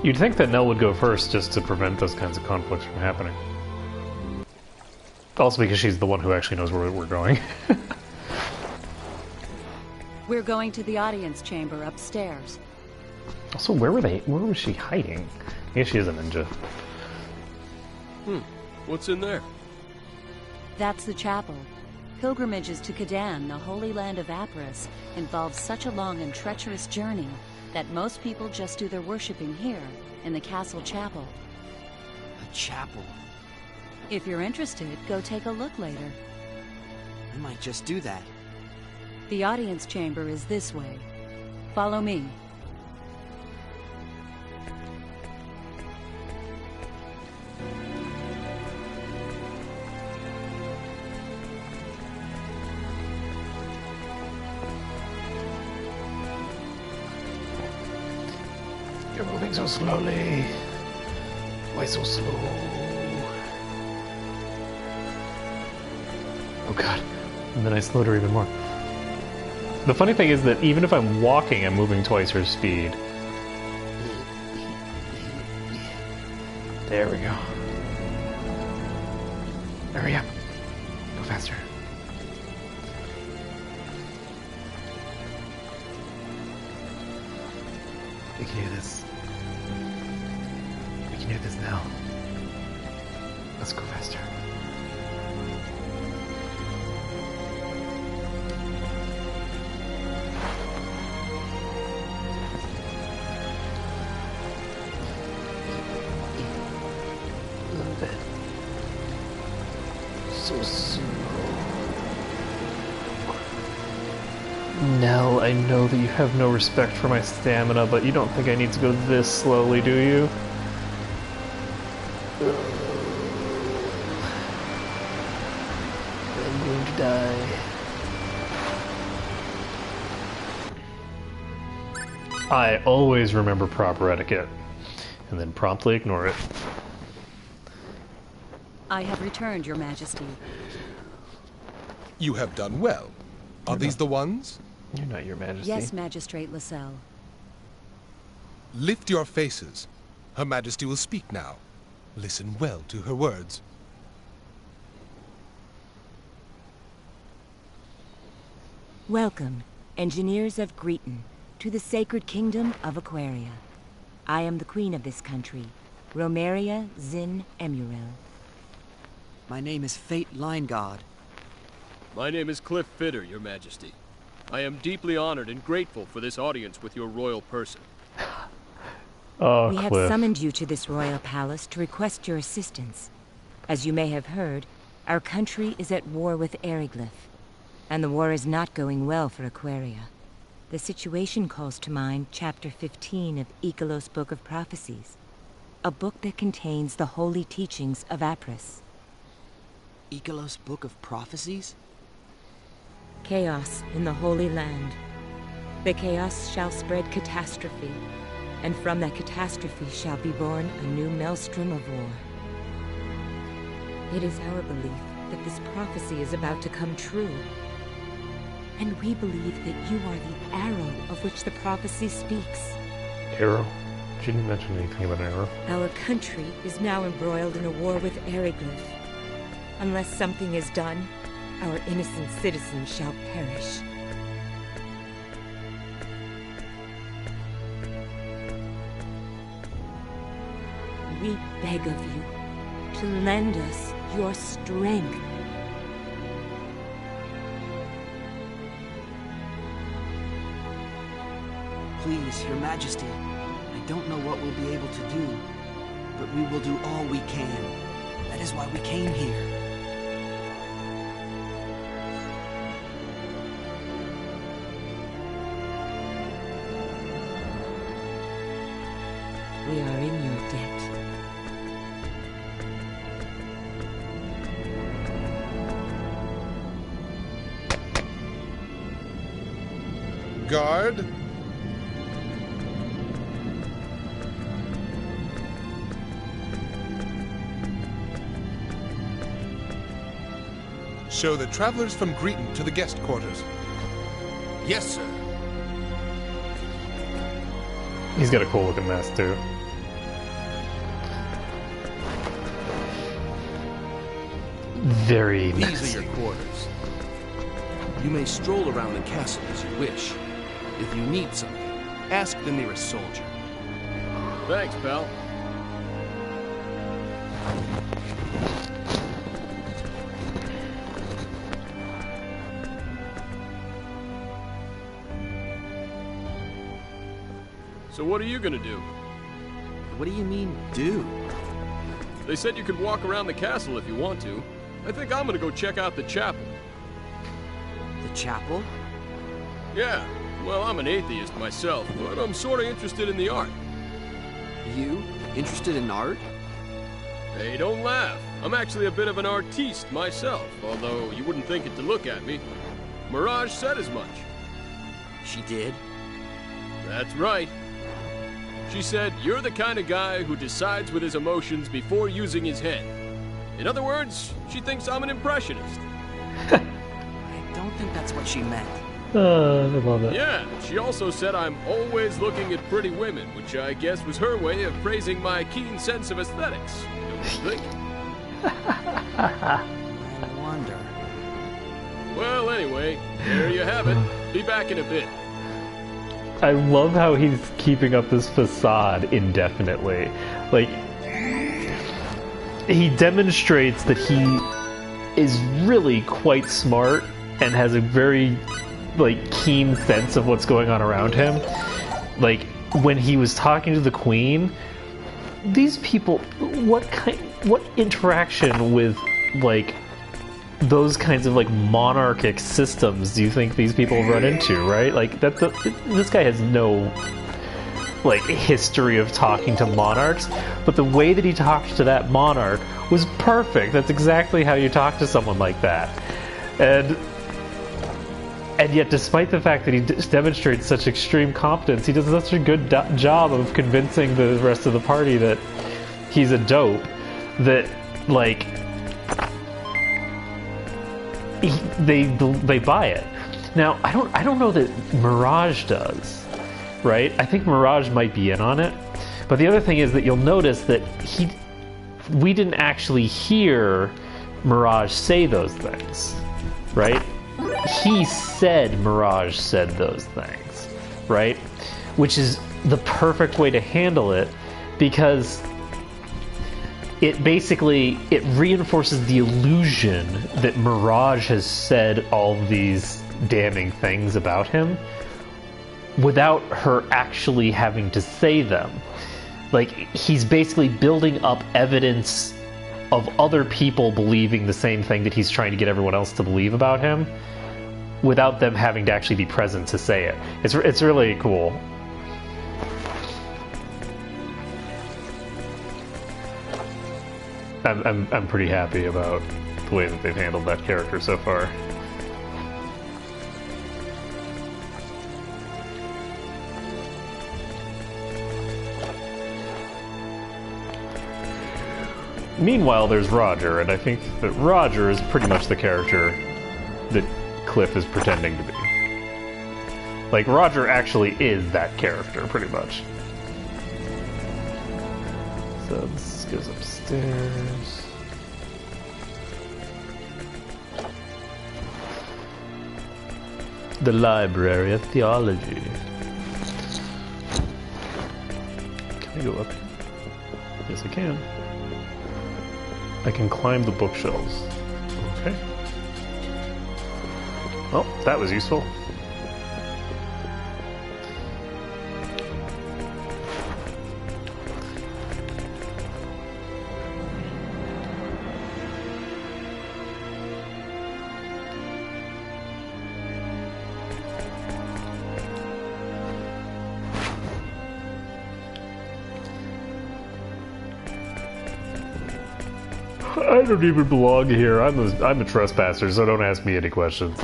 You'd think that Nell would go first just to prevent those kinds of conflicts from happening. Also because she's the one who actually knows where we're going. We're going to the audience chamber upstairs. Also, where was she hiding? I guess she is a ninja. What's in there? That's the chapel. Pilgrimages to Kadan, the holy land of Apris, involve such a long and treacherous journey that most people just do their worshipping here, in the castle chapel. A chapel? If you're interested, go take a look later. I might just do that. The audience chamber is this way. Follow me. You're moving so slowly. Why so slow? Oh god. And then I slowed her even more. The funny thing is that even if I'm walking, I'm moving twice her speed. There we go. Hurry up. Go faster. We can do this. We can do this now. Let's go faster. So slow. Nell, I know that you have no respect for my stamina, but you don't think I need to go this slowly, do you? I'm going to die. I always remember proper etiquette, and then promptly ignore it. I have returned, Your Majesty. You have done well. Are these the ones? You're not Your Majesty. Yes, Magistrate Lascelles. Lift your faces. Her Majesty will speak now. Listen well to her words. Welcome, engineers of Greeton, to the sacred kingdom of Aquaria. I am the queen of this country, Romeria Zin Emurel. My name is Fate Line God. My name is Cliff Fitter, Your Majesty. I am deeply honored and grateful for this audience with your royal person. Oh, we have Cliff. summoned you to this royal palace to request your assistance. As you may have heard, our country is at war with Eriglyph, and the war is not going well for Aquaria. The situation calls to mind Chapter 15 of Icolos' Book of Prophecies, a book that contains the holy teachings of Apris. Icolos' Book of Prophecies? Chaos in the Holy Land. The chaos shall spread catastrophe, and from that catastrophe shall be born a new maelstrom of war. It is our belief that this prophecy is about to come true. And we believe that you are the arrow of which the prophecy speaks. Arrow? She didn't mention anything about an arrow. Our country is now embroiled in a war with Eriglyph. Unless something is done, our innocent citizens shall perish. We beg of you to lend us your strength. Please, Your Majesty, I don't know what we'll be able to do, but we will do all we can. That is why we came here. We are in your debt. Guard. Show the travelers from Greeton to the guest quarters. Yes, sir. He's got a cool looking mask too. Very These nice. are your quarters. You may stroll around the castle as you wish. If you need something, ask the nearest soldier. Thanks, pal. So what are you gonna do? What do you mean, do? They said you could walk around the castle if you want to. I think I'm gonna go check out the chapel. The chapel? Yeah, well, I'm an atheist myself, but I'm sorta interested in the art. You? Interested in art? Hey, don't laugh. I'm actually a bit of an artiste myself, although you wouldn't think it to look at me. Mirage said as much. She did? That's right. She said, you're the kind of guy who decides with his emotions before using his head. In other words, she thinks I'm an impressionist. I don't think that's what she meant. I love it. Yeah, she also said I'm always looking at pretty women, which I guess was her way of praising my keen sense of aesthetics. Don't you think? I wonder. Well, anyway, there you have it. Be back in a bit. I love how he's keeping up this facade indefinitely. Like, he demonstrates that he is really quite smart and has a very, like, keen sense of what's going on around him. Like, when he was talking to the Queen, these people, what interaction with, like, those kinds of, like, monarchic systems do you think these people run into, right? Like, this guy has no, like, history of talking to monarchs, but the way that he talked to that monarch was perfect. That's exactly how you talk to someone like that. And yet, despite the fact that he demonstrates such extreme competence, he does such a good job of convincing the rest of the party that he's a dope, that, like, they buy it. Now, I don't know that Mirage does, right? I think Mirage might be in on it. But the other thing is that you'll notice that we didn't actually hear Mirage say those things, right? He said Mirage said those things, right? Which is the perfect way to handle it, because it reinforces the illusion that Mirage has said all these damning things about him without her actually having to say them. Like, he's basically building up evidence of other people believing the same thing that he's trying to get everyone else to believe about him without them having to actually be present to say it. It's really cool. I'm pretty happy about the way that they've handled that character so far. Meanwhile, there's Roger, and I think that Roger is pretty much the character that Cliff is pretending to be. Like, Roger actually is that character, pretty much. So this goes upstairs. The Library of Theology. Can I go up here? Yes, I can. I can climb the bookshelves. Okay. Well, that was useful. I don't even belong here. I'm a trespasser, so don't ask me any questions.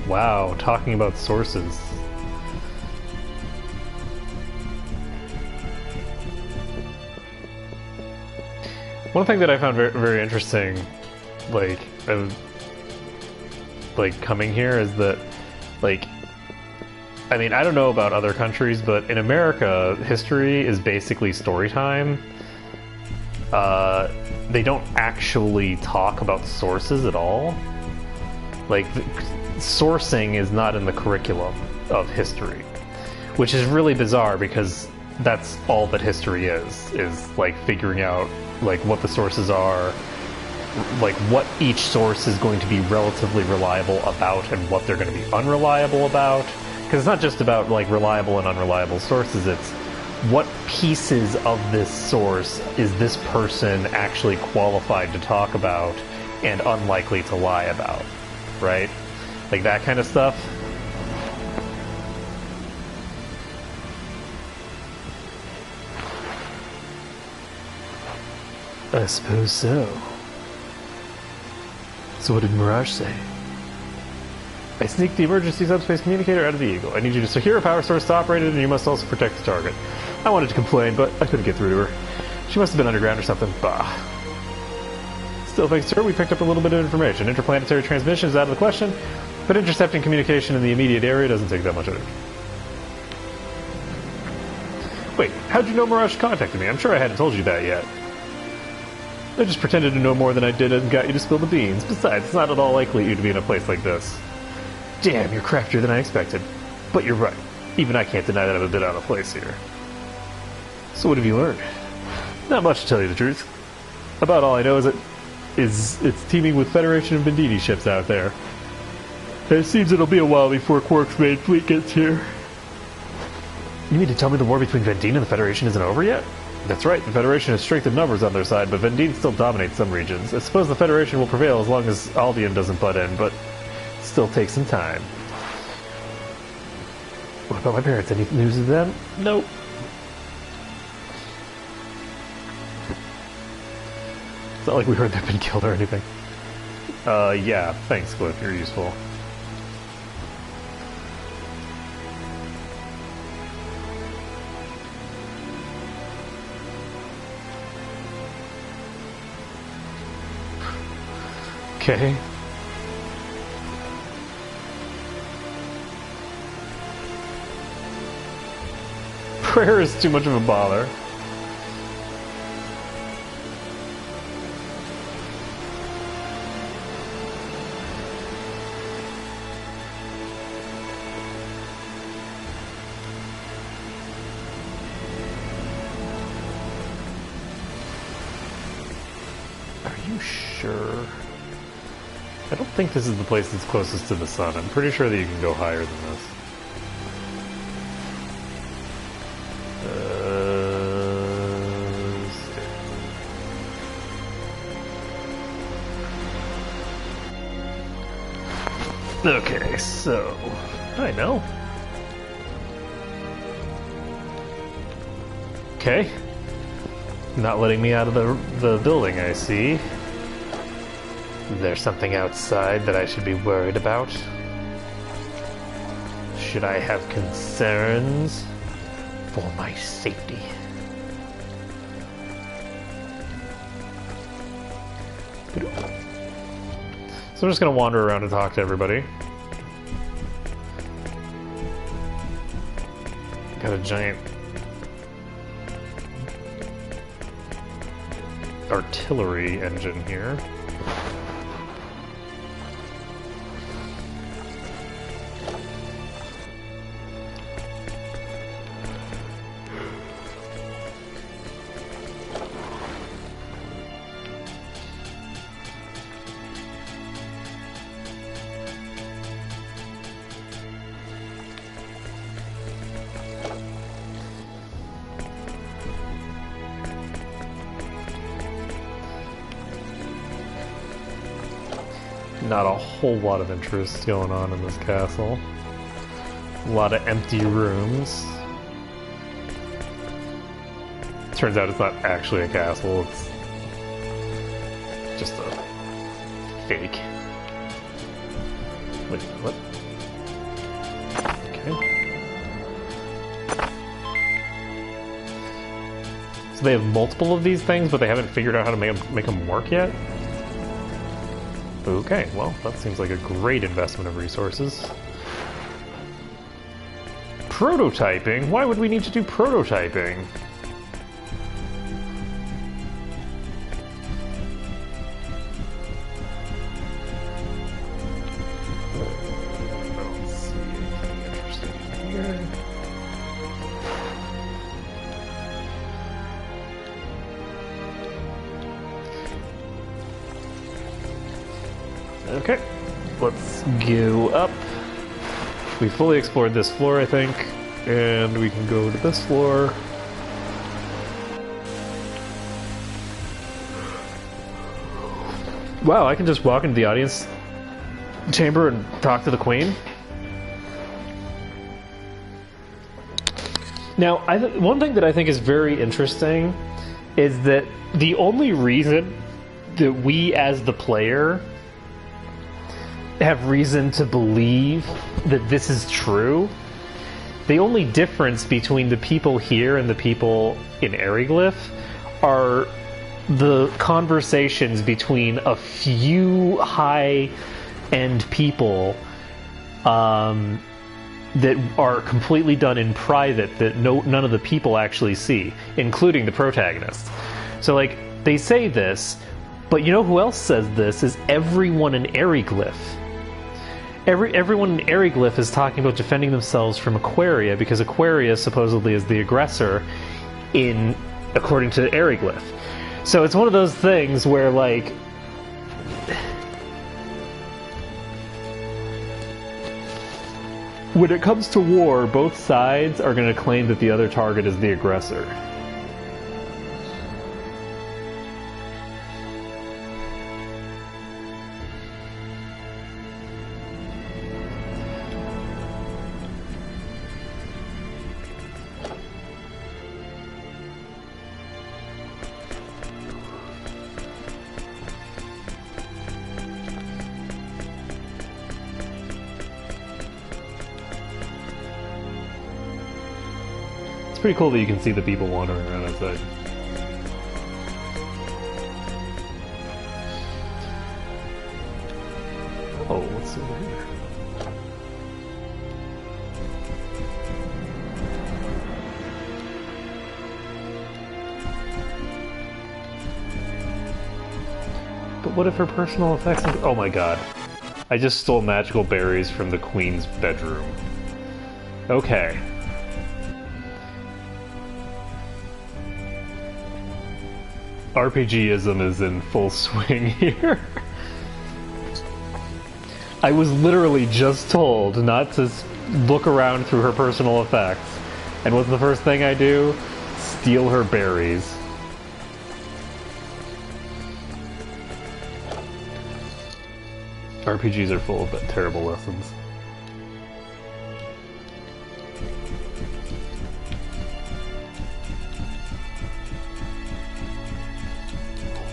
Wow, talking about sources. One thing that I found very, very interesting, like coming here, is that, like, I mean, I don't know about other countries, but in America, history is basically story time. They don't actually talk about sources at all. Like, sourcing is not in the curriculum of history, which is really bizarre, because that's all that history is like figuring out, like, what the sources are, like what each source is going to be relatively reliable about and what they're going to be unreliable about. Because it's not just about, like, reliable and unreliable sources, it's what pieces of this source is this person actually qualified to talk about and unlikely to lie about, right? Like that kind of stuff. I suppose so. So what did Mirage say? I sneaked the emergency subspace communicator out of the Eagle. I need you to secure a power source to operate it, and you must also protect the target. I wanted to complain, but I couldn't get through to her. She must have been underground or something. Bah. Still, thanks to her, we picked up a little bit of information. Interplanetary transmission is out of the question, but intercepting communication in the immediate area doesn't take that much energy. Wait, how'd you know Mirage contacted me? I'm sure I hadn't told you that yet. I just pretended to know more than I did and got you to spill the beans. Besides, it's not at all likely you to be in a place like this. Damn, you're craftier than I expected. But you're right. Even I can't deny that I'm a bit out of place here. So what have you learned? Not much, to tell you the truth. About all I know is it's teaming with Federation and Vendini ships out there. And it seems it'll be a while before Quark's main fleet gets here. You mean to tell me the war between Vendine and the Federation isn't over yet? That's right, the Federation has strength in numbers on their side, but Vendine still dominates some regions. I suppose the Federation will prevail as long as Albion doesn't butt in, but it still takes some time. What about my parents? Any news of them? Nope. It's not like we heard they've been killed or anything. Yeah, thanks, Cliff, you're useful. Okay. Prayer is too much of a bother. Are you sure? I don't think this is the place that's closest to the sun. I'm pretty sure that you can go higher than this. Okay, so I know. Okay. Not letting me out of the building, I see. Is there something outside that I should be worried about? Should I have concerns for my safety? So I'm just going to wander around and talk to everybody. Got a giant artillery engine here. Not a whole lot of interest going on in this castle. A lot of empty rooms. Turns out it's not actually a castle, it's just a fake. Wait, what? Okay. So they have multiple of these things, but they haven't figured out how to make them work yet? Okay, well, that seems like a great investment of resources. Prototyping? Why would we need to do prototyping? I don't see anything interesting here. Okay, let's go up. We fully explored this floor, I think, and we can go to this floor. Wow, I can just walk into the audience chamber and talk to the Queen? Now, one thing that I think is very interesting is that the only reason that we as the player have reason to believe that this is true. The only difference between the people here and the people in Eriglyph are the conversations between a few high-end people that are completely done in private that none of the people actually see, including the protagonist. So, like, they say this, but you know who else says this is everyone in Eriglyph. Everyone in Eriglyph is talking about defending themselves from Aquaria because Aquaria supposedly is the aggressor according to Eriglyph. So it's one of those things where, like, when it comes to war, both sides are going to claim that the other target is the aggressor. It's pretty cool that you can see the people wandering around outside. Oh, what's over here? But what if her personal effects... Oh my god. I just stole magical berries from the queen's bedroom. Okay. RPGism is in full swing here. I was literally just told not to look around through her personal effects. And what's the first thing I do? Steal her berries. RPGs are full of terrible lessons.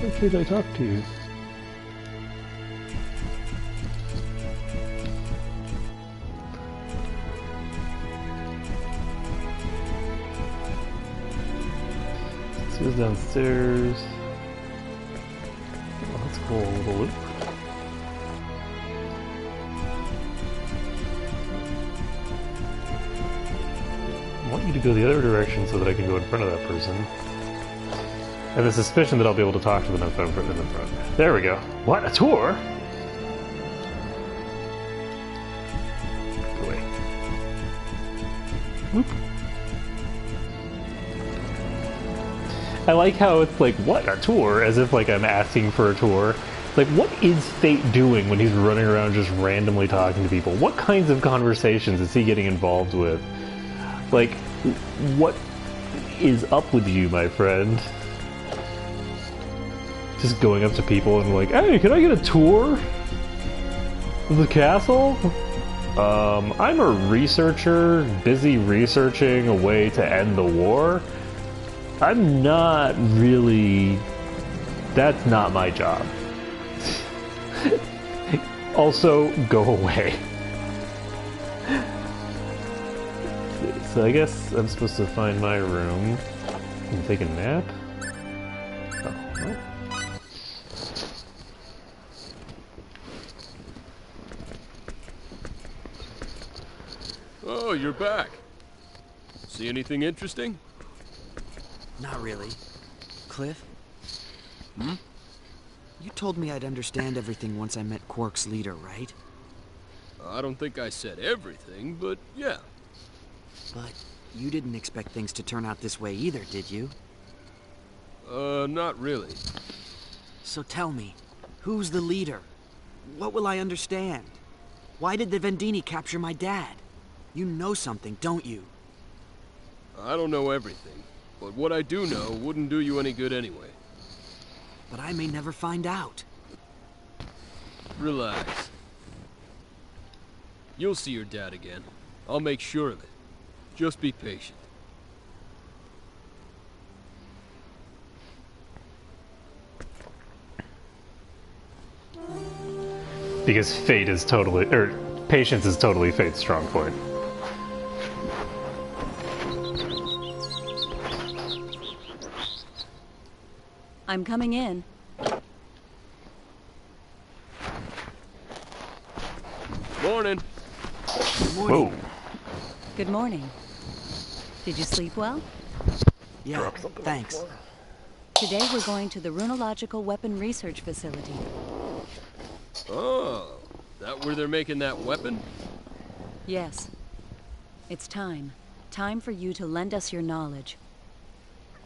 Why can't I talk to you? This goes downstairs. Oh, that's cool. A little loop. I want you to go the other direction so that I can go in front of that person. I have a suspicion that I'll be able to talk to them if I'm in the front. There we go. What? A tour? Go away. Whoop. I like how it's like, what? A tour? As if like I'm asking for a tour. Like, what is Fate doing when he's running around just randomly talking to people? What kinds of conversations is he getting involved with? Like, what is up with you, my friend? Just going up to people and like, hey, can I get a tour of the castle? I'm a researcher, busy researching a way to end the war. I'm not really... That's not my job. Also, go away. So I guess I'm supposed to find my room and take a nap? Oh, well. Oh, you're back. See anything interesting? Not really. Cliff? Hmm? You told me I'd understand everything once I met Quark's leader, right? I don't think I said everything, but yeah. But you didn't expect things to turn out this way either, did you? Not really. So tell me, who's the leader? What will I understand? Why did the Vendini capture my dad? You know something, don't you? I don't know everything, but what I do know wouldn't do you any good anyway. But I may never find out. Relax. You'll see your dad again. I'll make sure of it. Just be patient. Because fate is totally, or patience is totally fate's strong point. I'm coming in. Morning. Good morning. Whoa. Good morning. Did you sleep well? Yeah, thanks. Today we're going to the Runological Weapon Research Facility. Oh, that where they're making that weapon? Yes. It's time. Time for you to lend us your knowledge.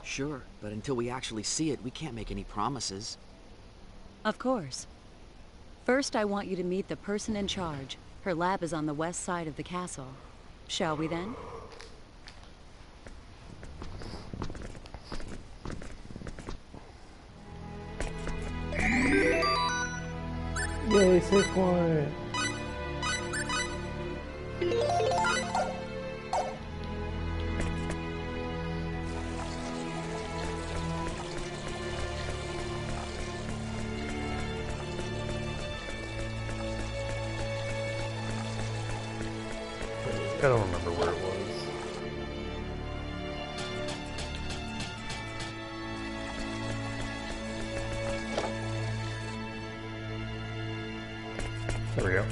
Sure, but until we actually see it, we can't make any promises. Of course. First, I want you to meet the person in charge. Her lab is on the west side of the castle. Shall we then? Yay, safe point! I don't remember where it was. There we go.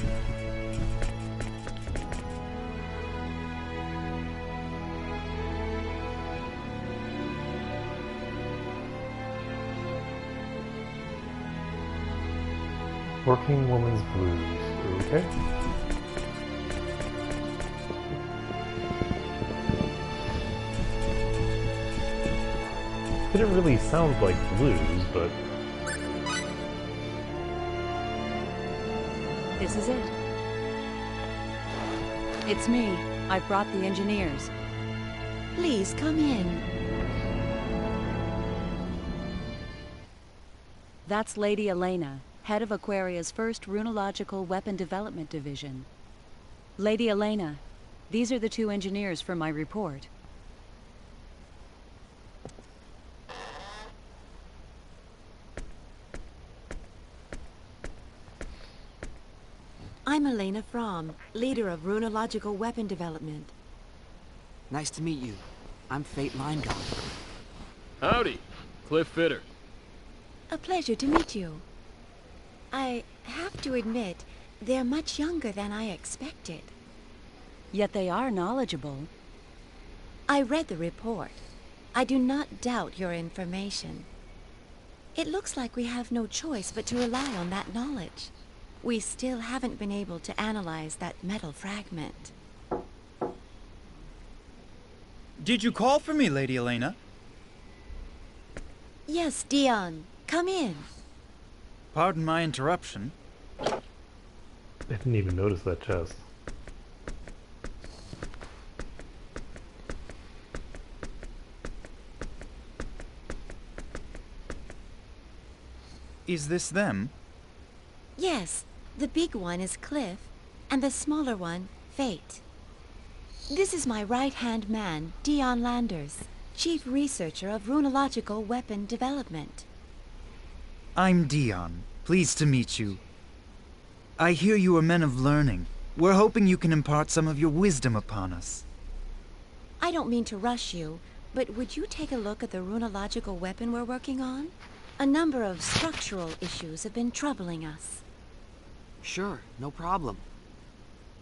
Working Woman's Blues. Okay. Didn't really sound like blues, but... This is it. It's me. I've brought the engineers. Please come in. That's Lady Elena, head of Aquaria's first Runological Weapon Development Division. Lady Elena, these are the two engineers for my report. I'm Elena Fromm, leader of Runological Weapon Development. Nice to meet you. I'm Fate Lineguard. Howdy, Cliff Fitter. A pleasure to meet you. I have to admit, they're much younger than I expected. Yet they are knowledgeable. I read the report. I do not doubt your information. It looks like we have no choice but to rely on that knowledge. We still haven't been able to analyze that metal fragment. Did you call for me, Lady Elena? Yes, Dion. Come in. Pardon my interruption. I didn't even notice that chest. Is this them? Yes, the big one is Cliff, and the smaller one, Fate. This is my right-hand man, Dion Landers, Chief Researcher of Runological Weapon Development. I'm Dion. Pleased to meet you. I hear you are men of learning. We're hoping you can impart some of your wisdom upon us. I don't mean to rush you, but would you take a look at the runological weapon we're working on? A number of structural issues have been troubling us. Sure, no problem.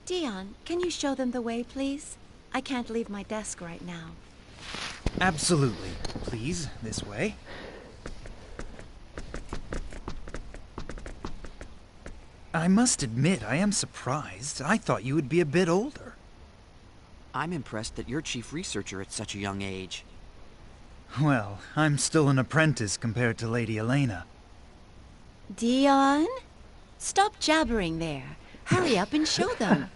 Dion, can you show them the way, please? I can't leave my desk right now. Absolutely. Please, this way. I must admit, I am surprised. I thought you would be a bit older. I'm impressed that you're chief researcher at such a young age. Well, I'm still an apprentice compared to Lady Elena. Dion? Stop jabbering there. Hurry up and show them.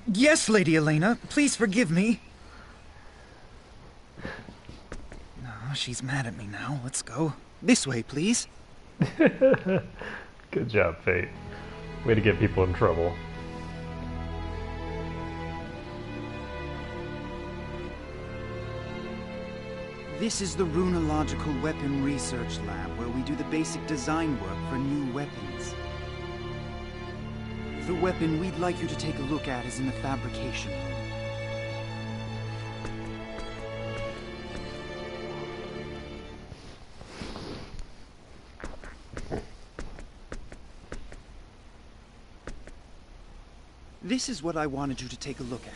Yes, Lady Elena. Please forgive me. Oh, she's mad at me now. Let's go. This way, please. Good job, Fate. Way to get people in trouble. This is the Runological Weapon Research Lab, where we do the basic design work for new weapons. The weapon we'd like you to take a look at is in the fabrication room. This is what I wanted you to take a look at.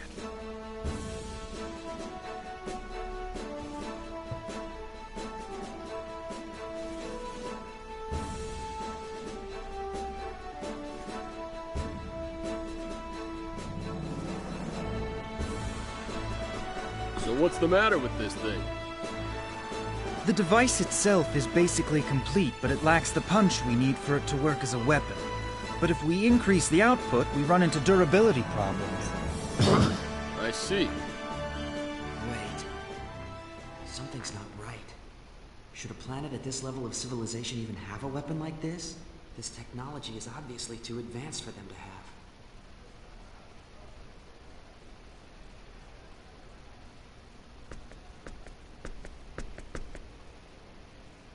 So what's the matter with this thing? The device itself is basically complete, but it lacks the punch we need for it to work as a weapon. But if we increase the output, we run into durability problems. I see. Wait. Something's not right. Should a planet at this level of civilization even have a weapon like this? This technology is obviously too advanced for them to have.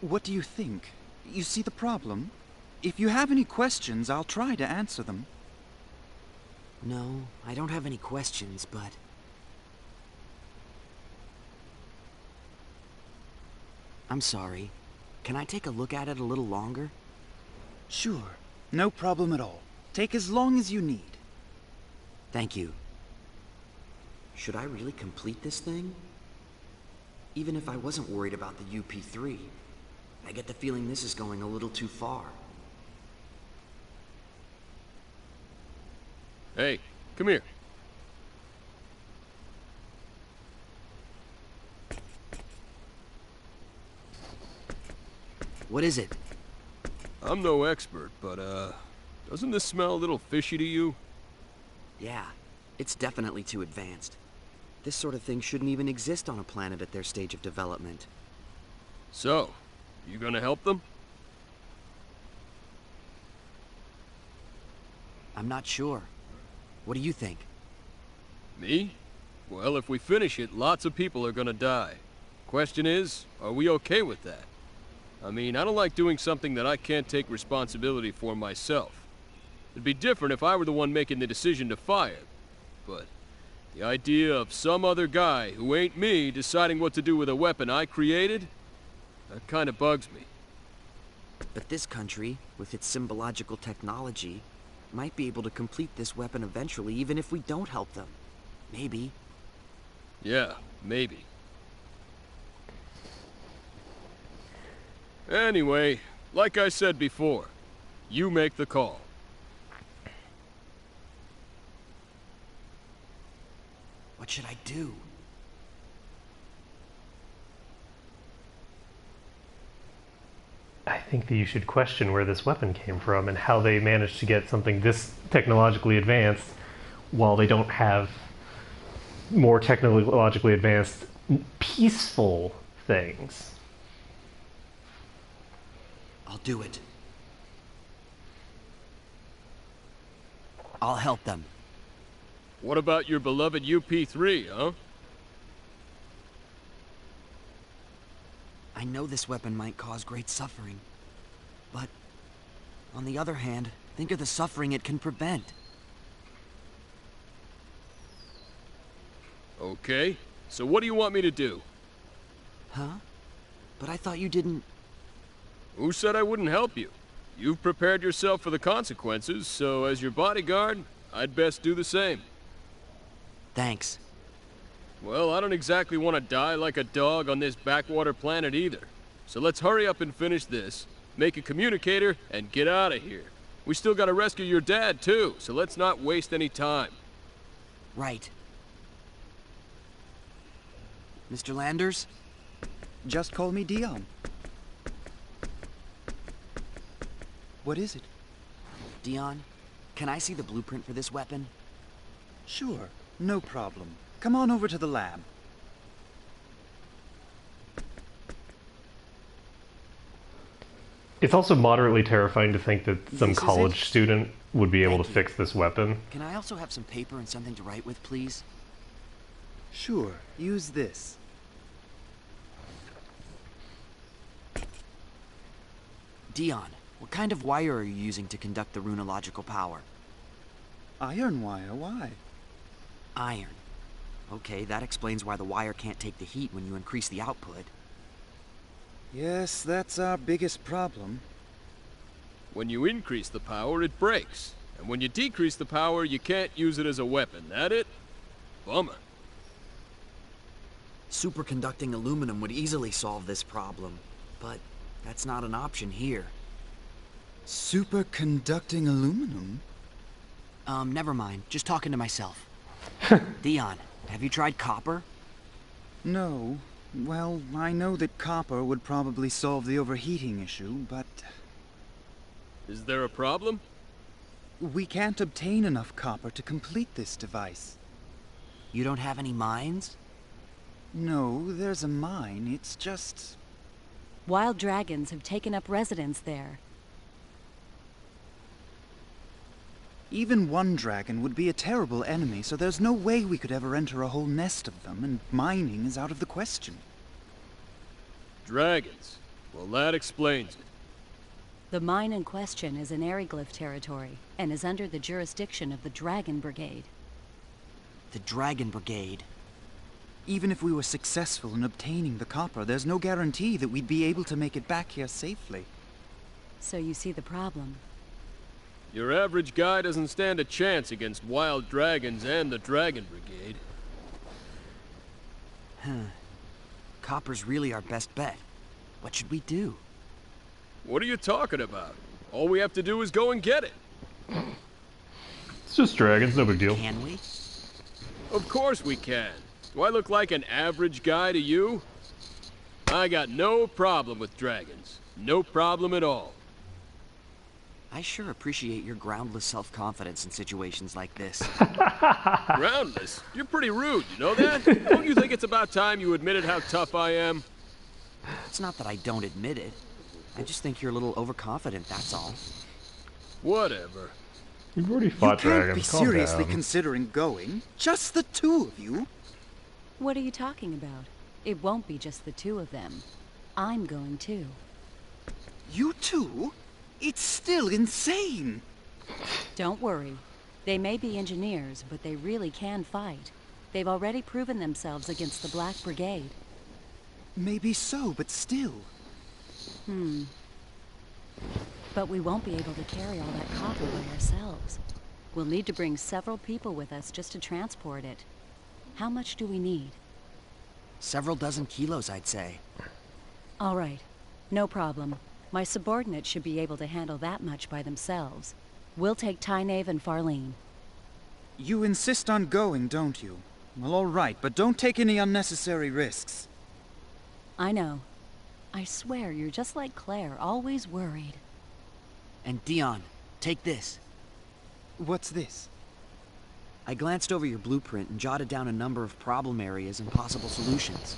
What do you think? You see the problem? If you have any questions, I'll try to answer them. No, I don't have any questions, but... I'm sorry. Can I take a look at it a little longer? Sure. No problem at all. Take as long as you need. Thank you. Should I really complete this thing? Even if I wasn't worried about the UP3, I get the feeling this is going a little too far. Hey, come here. What is it? I'm no expert, but, doesn't this smell a little fishy to you? Yeah, it's definitely too advanced. This sort of thing shouldn't even exist on a planet at their stage of development. So, you gonna help them? I'm not sure. What do you think? Me? Well, if we finish it, lots of people are gonna die. Question is, are we okay with that? I mean, I don't like doing something that I can't take responsibility for myself. It'd be different if I were the one making the decision to fire. But the idea of some other guy who ain't me deciding what to do with a weapon I created, that kind of bugs me. But this country, with its symbological technology, might be able to complete this weapon eventually, even if we don't help them. Maybe. Yeah, maybe. Anyway, like I said before, you make the call. What should I do? I think that you should question where this weapon came from and how they managed to get something this technologically advanced while they don't have more technologically advanced, peaceful things. I'll do it. I'll help them. What about your beloved UP3, huh? I know this weapon might cause great suffering, but on the other hand, think of the suffering it can prevent. Okay, so what do you want me to do? Huh? But I thought you didn't... Who said I wouldn't help you? You've prepared yourself for the consequences, so as your bodyguard, I'd best do the same. Thanks. Well, I don't exactly want to die like a dog on this backwater planet either. So let's hurry up and finish this, make a communicator, and get out of here. We still gotta rescue your dad, too, so let's not waste any time. Right. Mr. Landers? Just call me Dion. What is it? Dion, can I see the blueprint for this weapon? Sure, no problem. Come on over to the lab. It's also moderately terrifying to think that some This is college it? student would be able Thank to you. fix this weapon. Can I also have some paper and something to write with, please? Sure, use this. Dion, what kind of wire are you using to conduct the runological power? Iron wire, why? Iron. Okay, that explains why the wire can't take the heat when you increase the output. Yes, that's our biggest problem. When you increase the power, it breaks. And when you decrease the power, you can't use it as a weapon. That it? Bummer. Superconducting aluminum would easily solve this problem, but that's not an option here. Superconducting aluminum? Never mind. Just talking to myself. Dion, have you tried copper? No. Well, I know that copper would probably solve the overheating issue, but... Is there a problem? We can't obtain enough copper to complete this device. You don't have any mines? No, there's a mine. It's just... Wild dragons have taken up residence there. Even one dragon would be a terrible enemy, so there's no way we could ever enter a whole nest of them, and mining is out of the question. Dragons. Well, that explains it. The mine in question is in Aryglyph territory, and is under the jurisdiction of the Dragon Brigade. The Dragon Brigade? Even if we were successful in obtaining the copper, there's no guarantee that we'd be able to make it back here safely. So you see the problem. Your average guy doesn't stand a chance against wild dragons and the Dragon Brigade. Copper's really our best bet. What should we do? What are you talking about? All we have to do is go and get it. It's just dragons, no big deal. Can we? Of course we can. Do I look like an average guy to you? I got no problem with dragons. No problem at all. I sure appreciate your groundless self-confidence in situations like this. Groundless? You're pretty rude, you know that? Don't you think it's about time you admitted how tough I am? It's not that I don't admit it. I just think you're a little overconfident, that's all. Whatever. You've already fought dragons. You can't be seriously considering going. Just the two of you. What are you talking about? It won't be just the two of them. I'm going too. You two? It's still insane! Don't worry. They may be engineers, but they really can fight. They've already proven themselves against the Black Brigade. Maybe so, but still. But we won't be able to carry all that copper by ourselves. We'll need to bring several people with us just to transport it. How much do we need? Several dozen kilos, I'd say. All right. No problem. My subordinates should be able to handle that much by themselves. We'll take Tynave and Farlene. You insist on going, don't you? Well, all right, but don't take any unnecessary risks. I know. I swear you're just like Claire, always worried. And Dion, take this. What's this? I glanced over your blueprint and jotted down a number of problem areas and possible solutions.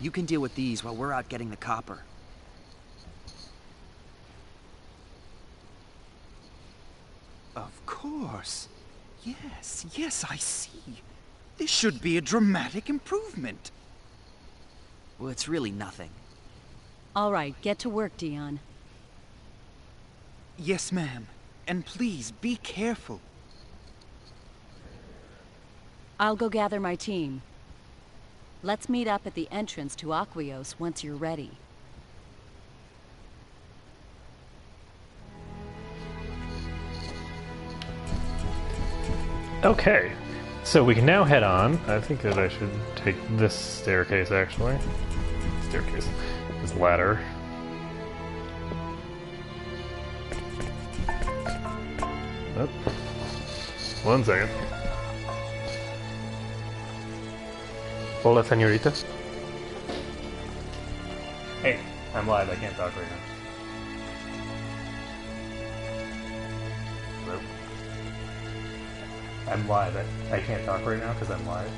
You can deal with these while we're out getting the copper. Of course. Yes, I see. This should be a dramatic improvement. Well, it's really nothing. All right, get to work, Dion. Yes, ma'am. And please, be careful. I'll go gather my team. Let's meet up at the entrance to Aquios once you're ready. Okay, so we can now head on. I think that I should take this staircase, actually. This ladder. Oh. 1 second. Hola, señorita. Hey, I'm live. I can't talk right now. Hello? I'm live. I can't talk right now because I'm live.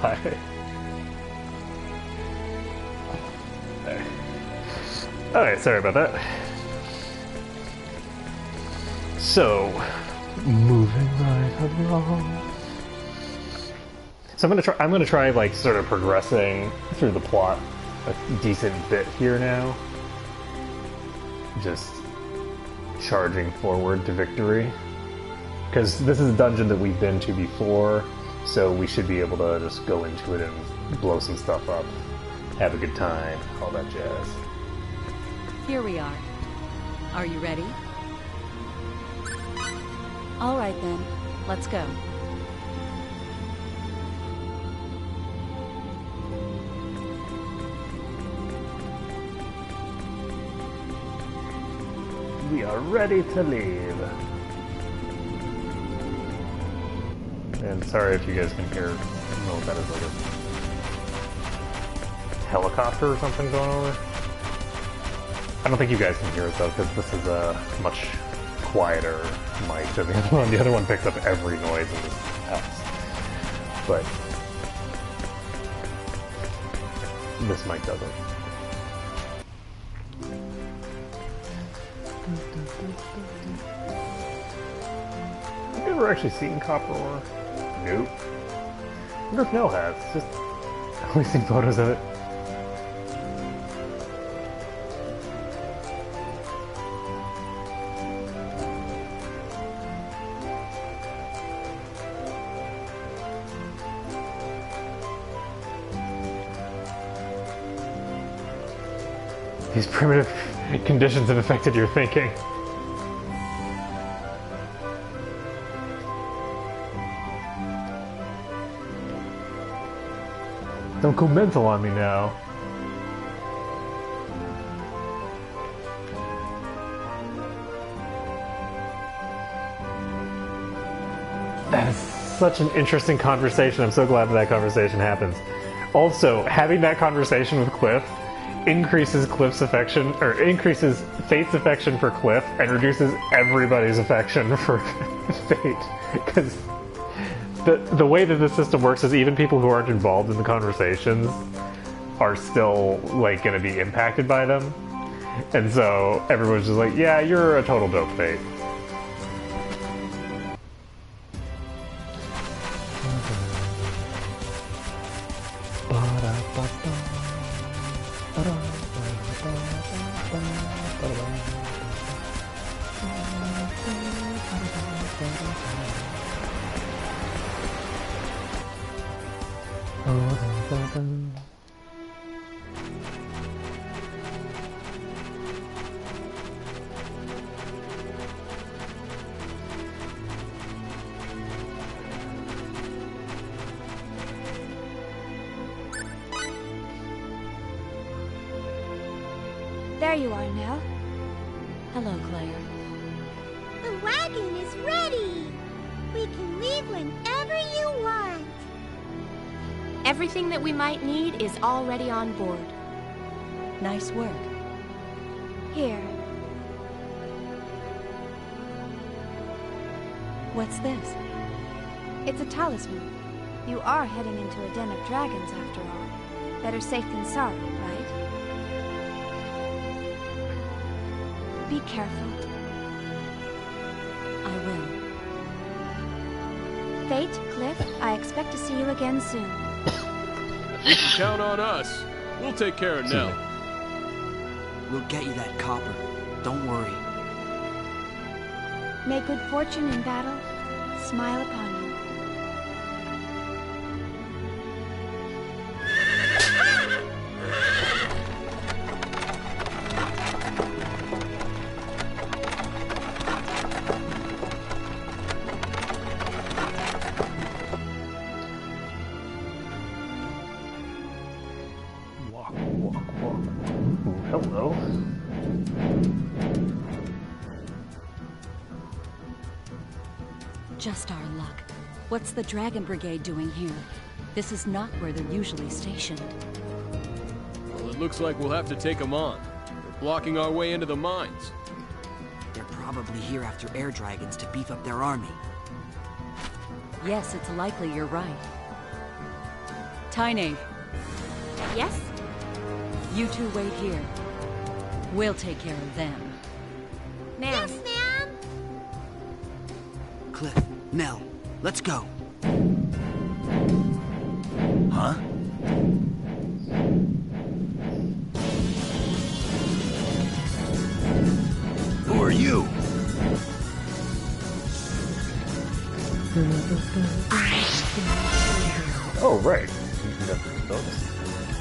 Bye. Hey. Alright, sorry about that. So, moving right along. So I'm gonna try like sort of progressing through the plot a decent bit here now. Just charging forward to victory. Because this is a dungeon that we've been to before, so we should be able to just go into it and blow some stuff up, have a good time, all that jazz. Here we are. Are you ready? All right then, let's go. We are ready to leave. And sorry if you guys can hear, I don't know what that is, like a helicopter or something going over. I don't think you guys can hear it though, because this is a much quieter mic than the other one. The other one picks up every noise in this house. But this mic doesn't. Have you ever actually seen copper ore? Nope. I wonder if Nell has. Just I've only seen photos of it. These primitive conditions have affected your thinking. Don't go mental on me now. That is such an interesting conversation. I'm so glad that conversation happens. Also, having that conversation with Cliff increases Cliff's affection, or increases Fate's affection for Cliff, and reduces everybody's affection for Fate. Because the way that the system works is even people who aren't involved in the conversations are still, like, going to be impacted by them. And so everyone's just like, yeah, you're a total dope, Fate. There you are, Nell. Hello, Claire. The wagon is ready! We can leave whenever you want. Everything that we might need is already on board. Nice work. Here. What's this? It's a talisman. You are heading into a den of dragons, after all. Better safe than sorry, right? Be careful. I will. Fate, Cliff, I expect to see you again soon. You can count on us. We'll take care of Nell. We'll get you that copper. Don't worry. May good fortune in battle smile upon you. Hello. Just our luck. What's the Dragon Brigade doing here? This is not where they're usually stationed. Well, it looks like we'll have to take them on. They're blocking our way into the mines. They're probably here after air dragons to beef up their army. Yes, it's likely you're right. Tiny. Yes? You two wait here. We'll take care of them. Ma'am. Yes, ma'am! Cliff, Nell, let's go. Huh? Who are you? Oh, right.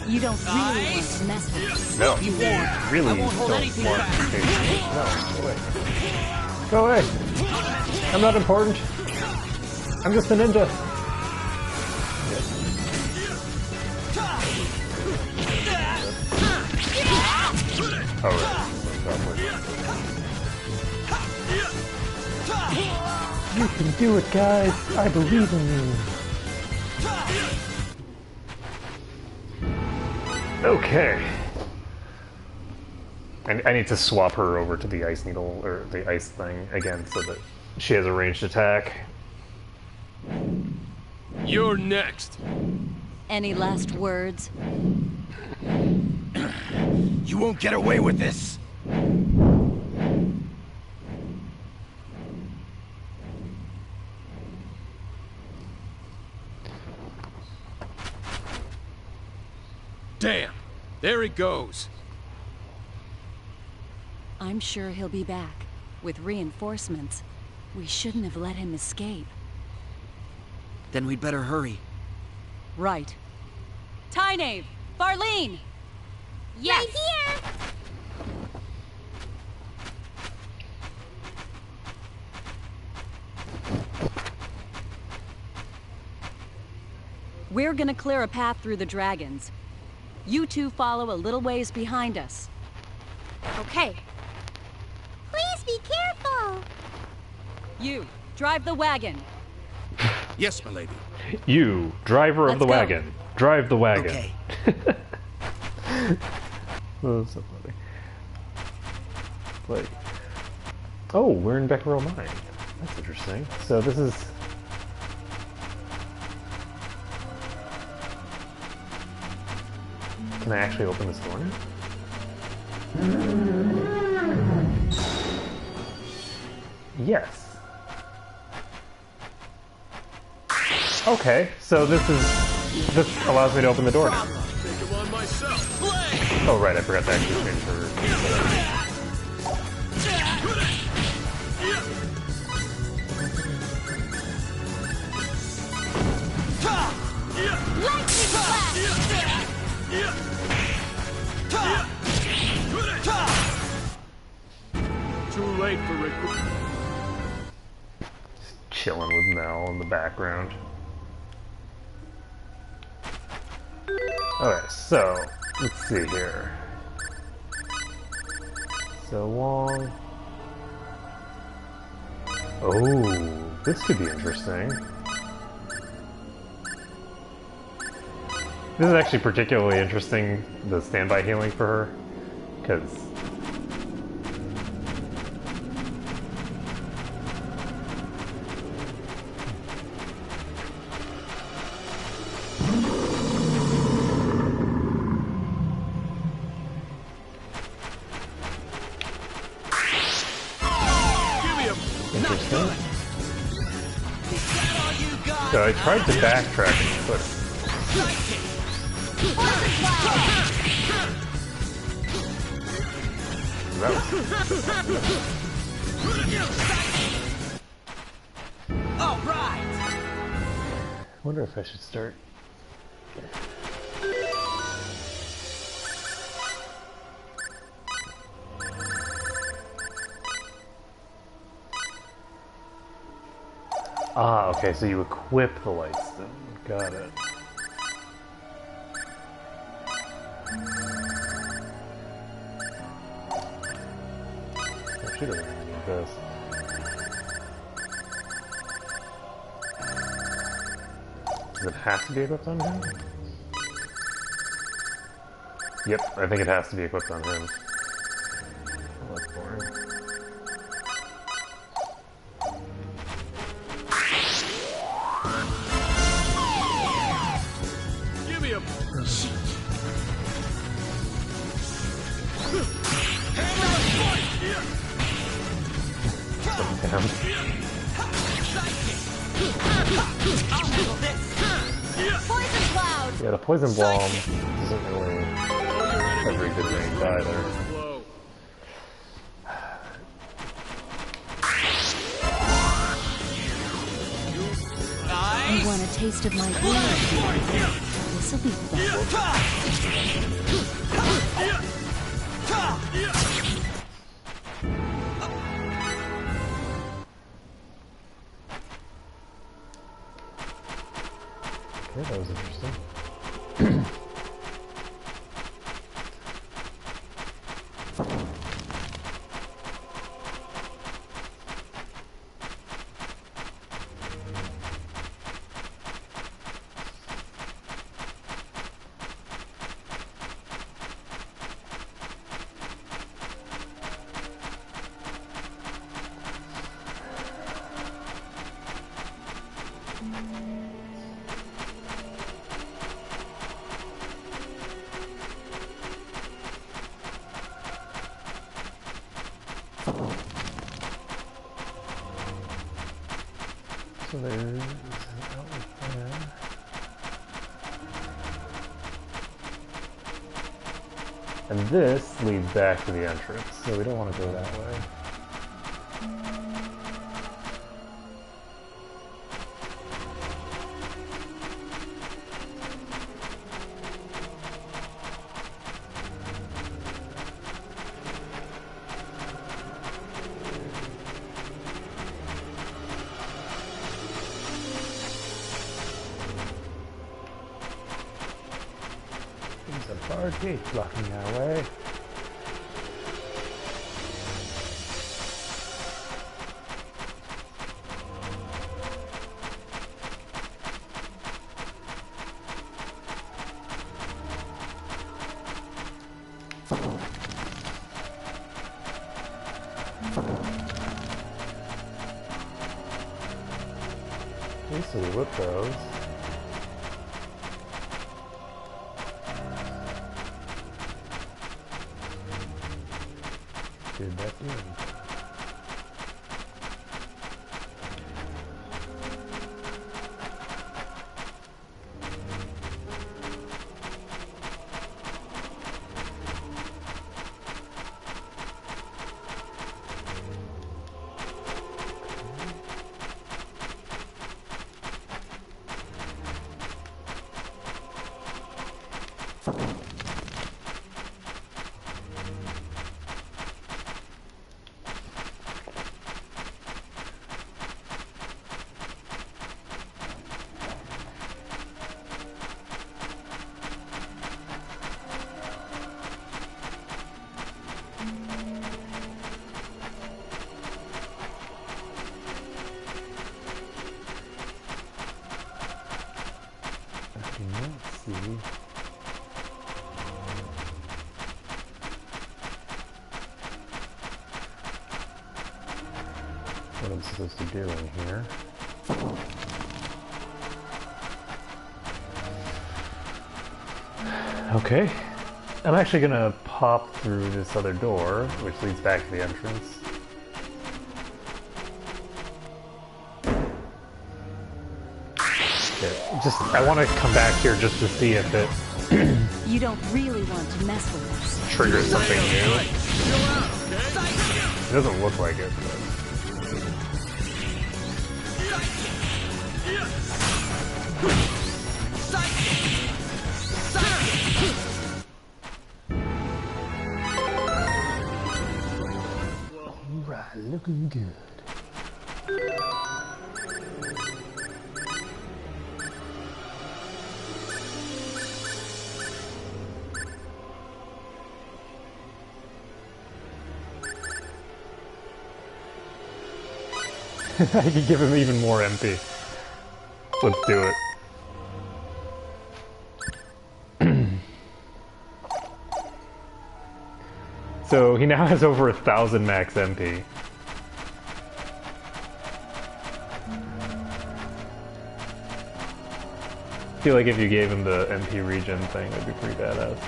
You don't really want to mess with us. No, you really don't want to. No, go away. Go away. I'm not important. I'm just a ninja. Oh, right. You can do it, guys. I believe in you. Okay. I need to swap her over to the ice needle, or the ice thing again, so that she has a ranged attack. You're next. Any last words? You won't get away with this! Damn! There he goes! I'm sure he'll be back. With reinforcements. We shouldn't have let him escape. Then we'd better hurry. Right. Tynave! Farlene! Yes. Right here! We're gonna clear a path through the dragons. You two follow a little ways behind us. Okay. Please be careful! You, drive the wagon. Yes, my lady. You, driver of the wagon. Drive the wagon. Okay. Oh, so funny. Like, oh, we're in Becquerel Mine. That's interesting. So this is... Can I actually open this door now? Yes. Okay, so this allows me to open the door now. Oh right, I forgot to actually change her. Too late for recruit. Just chilling with Mel in the background. Okay, so let's see here. So long. Oh, this could be interesting. This is actually particularly interesting, the standby healing for her, because so I tried to backtrack, but All right. I wonder if I should start. Ah, okay, so you equip the lights then. Got it. Oh, she doesn't even need this. Does it have to be equipped on him? Yep, I think it has to be equipped on him. Oh, that's boring. Give me a shit. Poison cloud! Yeah, the poison bomb isn't really a very good range either. want a taste of my blood? This'll be fun. Okay, that was interesting. So there's an outlet there. And this leads back to the entrance, so we don't want to go that way. There's a bar gate blocking our way. So we whip those. Did that do? What I'm supposed to do in here. Okay. I'm actually gonna pop through this other door, which leads back to the entrance. Okay. I want to come back here just to see if it You don't really want to mess with us. triggers something new. It doesn't look like it, but... Alright, looking good. I could give him even more MP. Let's do it. So he now has over 1,000 max MP. I feel like if you gave him the MP regen thing, that'd be pretty badass.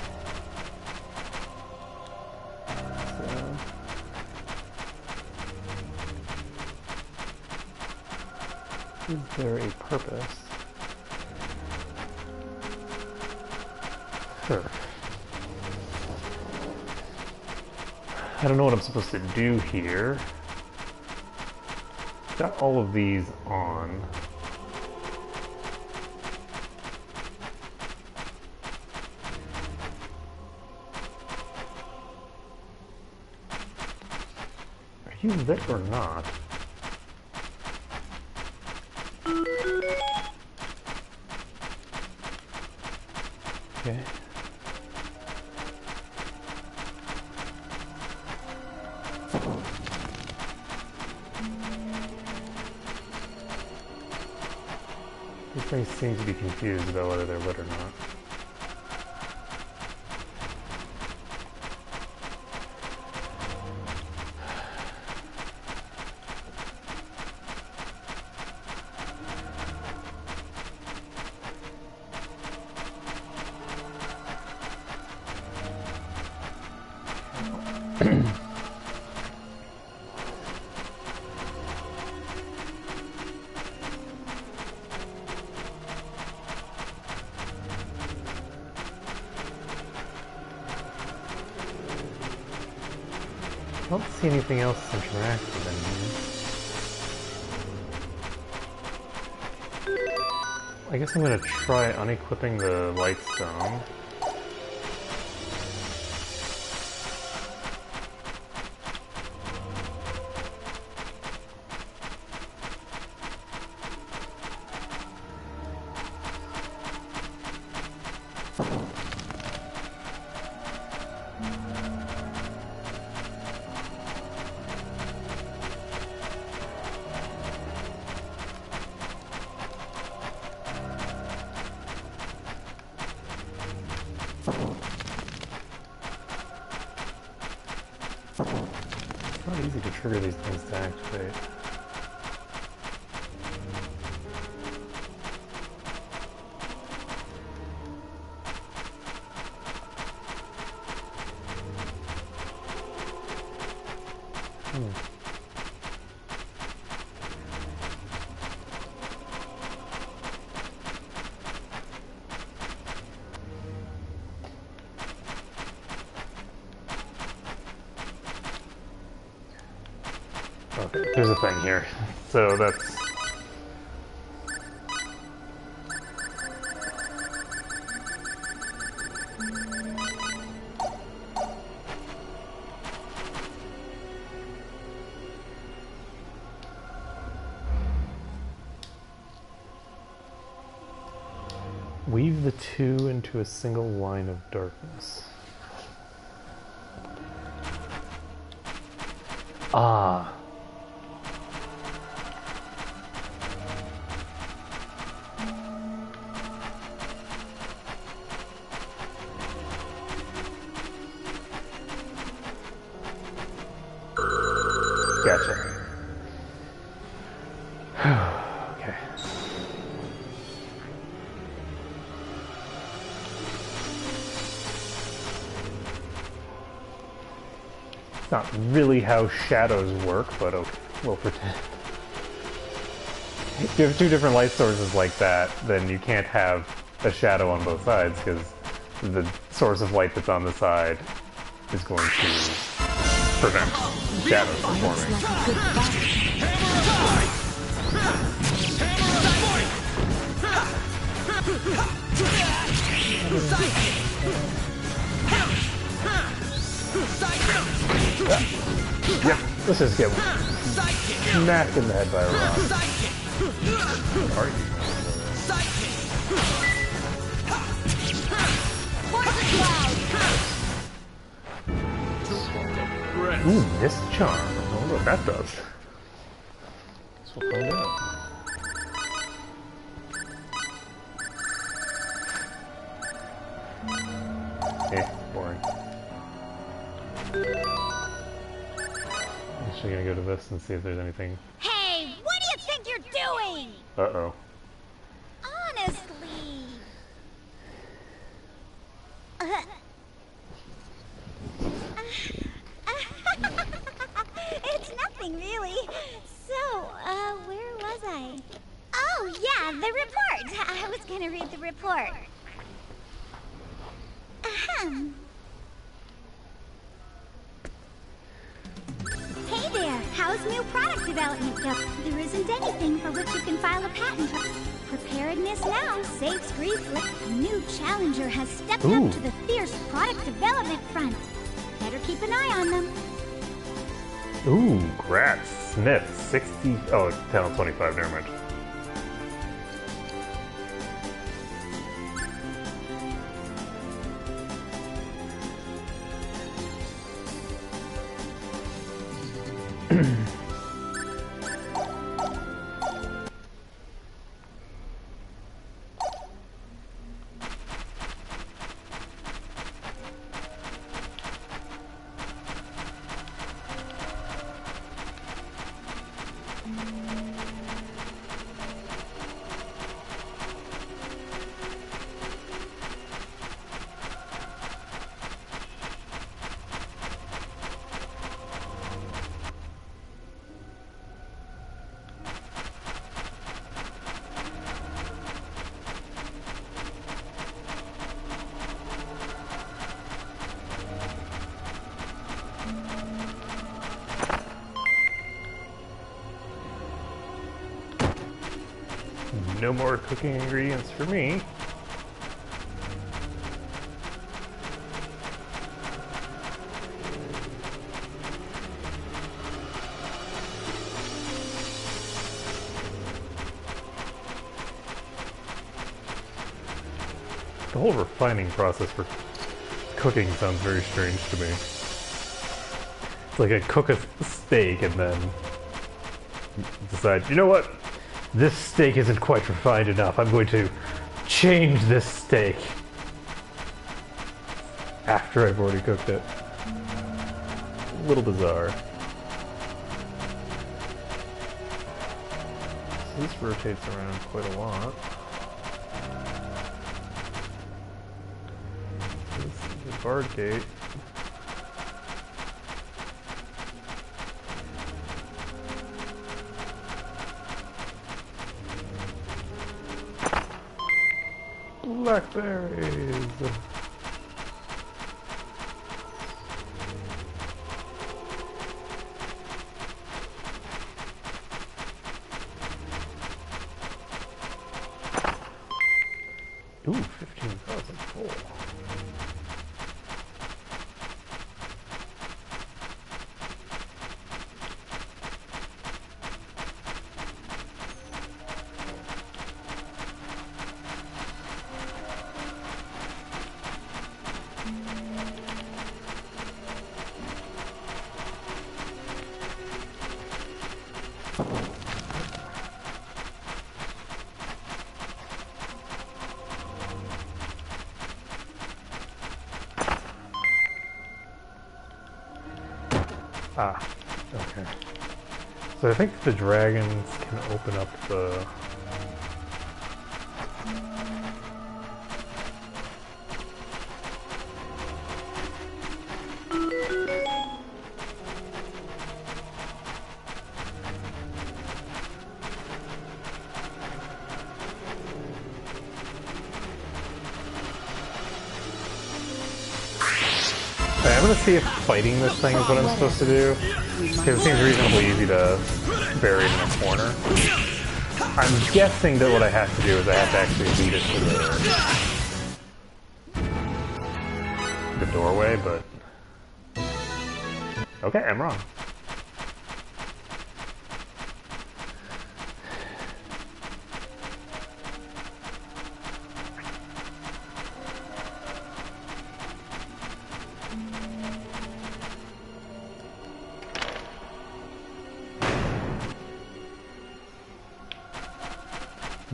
Is there a purpose? Sure. I don't know what I'm supposed to do here. Got all of these on. you lit or not? Okay. These things seem to be confused about whether they're lit or not. I don't see anything else interactive in here. I guess I'm gonna try unequipping the light stone. It's not easy to trigger these things to activate. Okay, there's a thing here. So that's... Weave the two into a single line of darkness. Ah. Gotcha. Okay. It's not really how shadows work, but okay, we'll pretend. If you have two different light sources like that, then you can't have a shadow on both sides, because the source of light that's on the side is going to prevent shadows from forming. Yep, let's just get smacked in the head by a rock. Are you? Ooh, mist charm. I wonder what that does. Guess we'll find out. Boring. Actually gonna go to this and see if there's anything. Hey, what do you think you're doing? Uh-oh. Honestly. It's nothing really. So, where was I? Oh, yeah, the report. I was gonna read the report. Ahem. Hey there, how's new product development go? There isn't anything for which you can file a patent. Preparedness now saves grief. A new challenger has stepped up to the fierce product development front. Better keep an eye on them. Ooh, Grat Smith, 60. Oh, talent 25, never mind. No more cooking ingredients for me. The whole refining process for cooking sounds very strange to me. It's like I cook a steak and then decide, you know what? This steak isn't quite refined enough. I'm going to change this steak after I've already cooked it. A little bizarre. So this rotates around quite a lot. This is the guard gate. Blackberries! Ooh, 15,000 full. Ah, okay. So I think the dragons can open up the... I'm gonna see if fighting this thing is what I'm supposed to do, because it seems reasonably easy to bury it in a corner. I'm guessing that what I have to do is I have to actually lead it to the doorway, but... Okay, I'm wrong.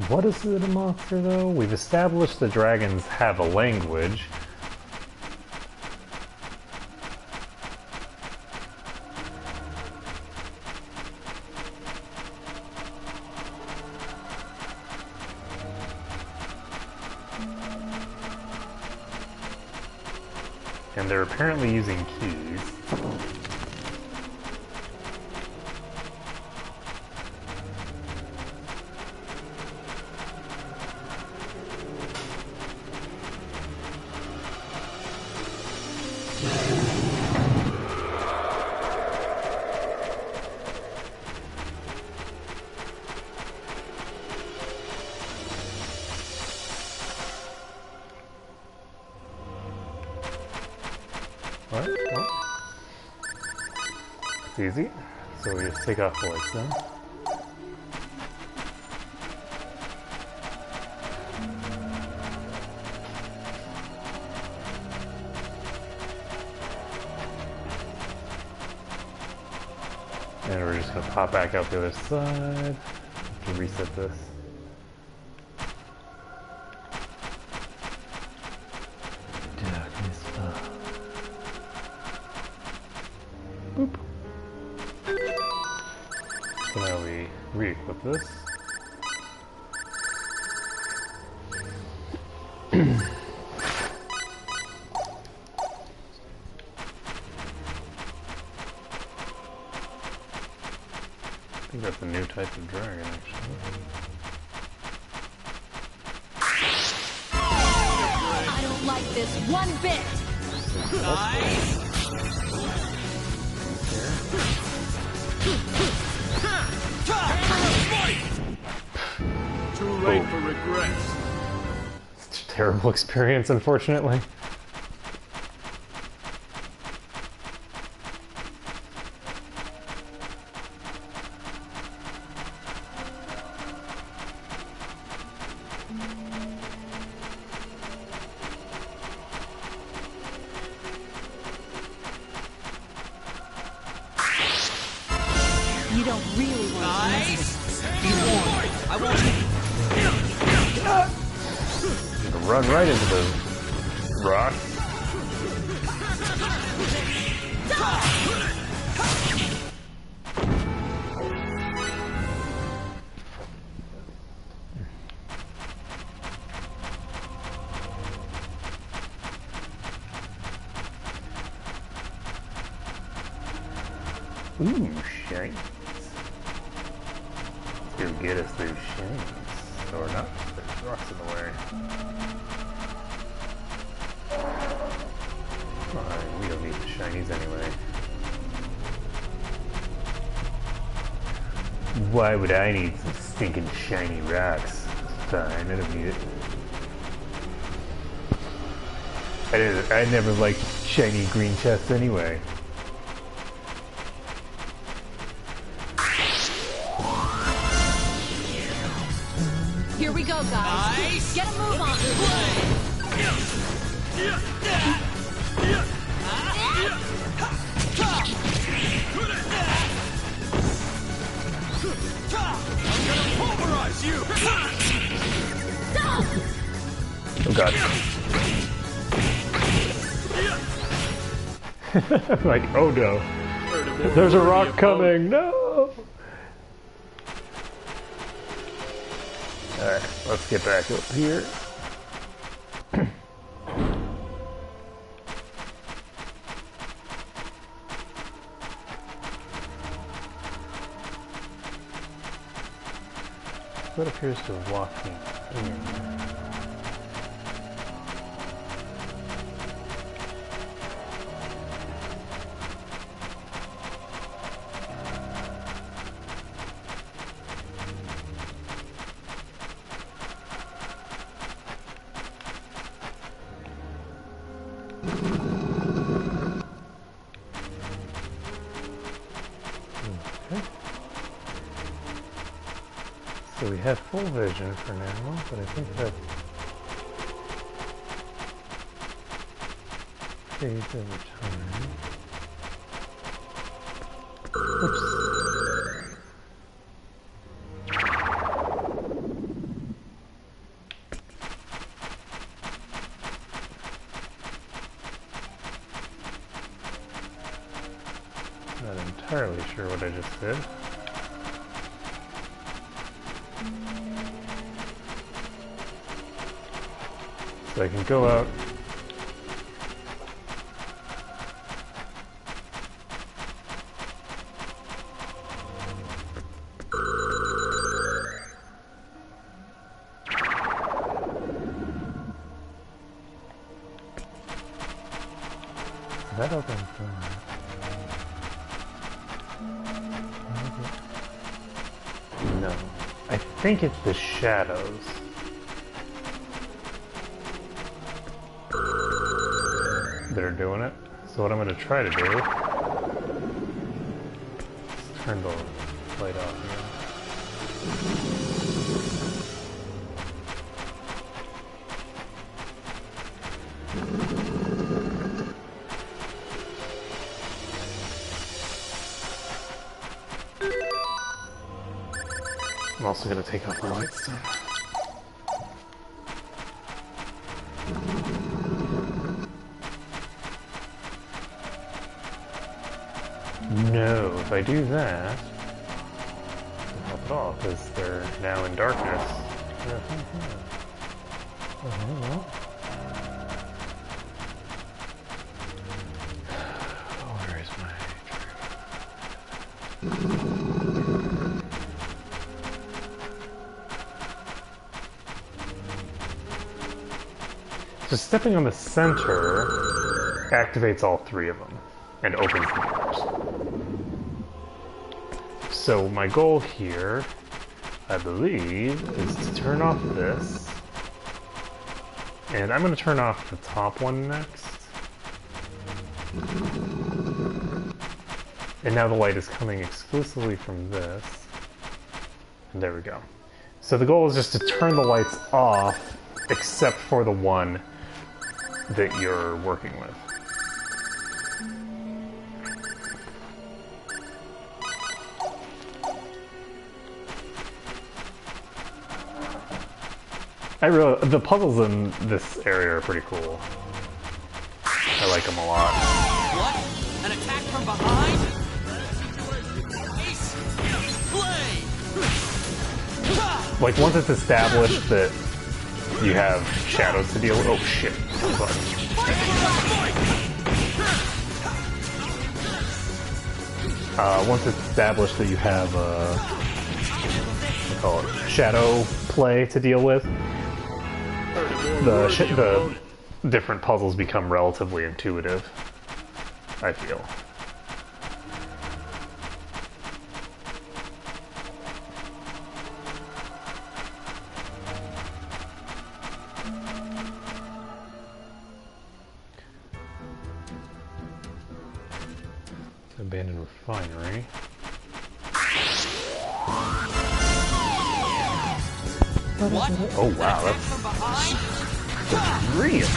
What is it a monster, though? We've established the dragons have a language. And they're apparently using keys. It's easy. So we just take off the lights then. And we're just gonna pop back out the other side to reset this. Boop. So now we re-equip this. I think that's a new type of dragon, actually. I don't like this one bit. Nice. Too late for regrets. It's a terrible experience, unfortunately. You don't really want to mess with Be warned, I won't. You can run right into the rock. Ooh, shiny. To get us those shinies. Or not. There's rocks in the way. Fine, we don't need the shinies anyway. Why would I need some stinking shiny rocks? Fine, I don't need it. I never liked shiny green chests anyway. Here we go, guys. Nice. Get a move on. I'm gonna pulverize you. Oh god. Like, oh no. There's a rock coming, no! Alright, let's get back up here. What appears to have walked me in? So we have full vision for now, but I think that fades over time. Oops. Not entirely sure what I just did. So I can go out. That opens no. I think it's the shadows. That are doing it. So what I'm going to try to do turn the light off I'm also gonna take off the lights then. No, if I do that, I'll help it all, because they're now in darkness. Where is my... So stepping on the center activates all three of them and opens the doors. So my goal here, I believe, is to turn off this. And I'm going to turn off the top one next. And now the light is coming exclusively from this. And there we go. So the goal is just to turn the lights off, except for the one that you're working with. The puzzles in this area are pretty cool. I like them a lot. What? An attack from behind? Ace, play! Like, once it's established that you have shadows to deal with. Oh shit. Once it's established that you have what do you call it, shadow play to deal with, the different puzzles become relatively intuitive, I feel. Abandoned refinery. What? Oh wow, that's real.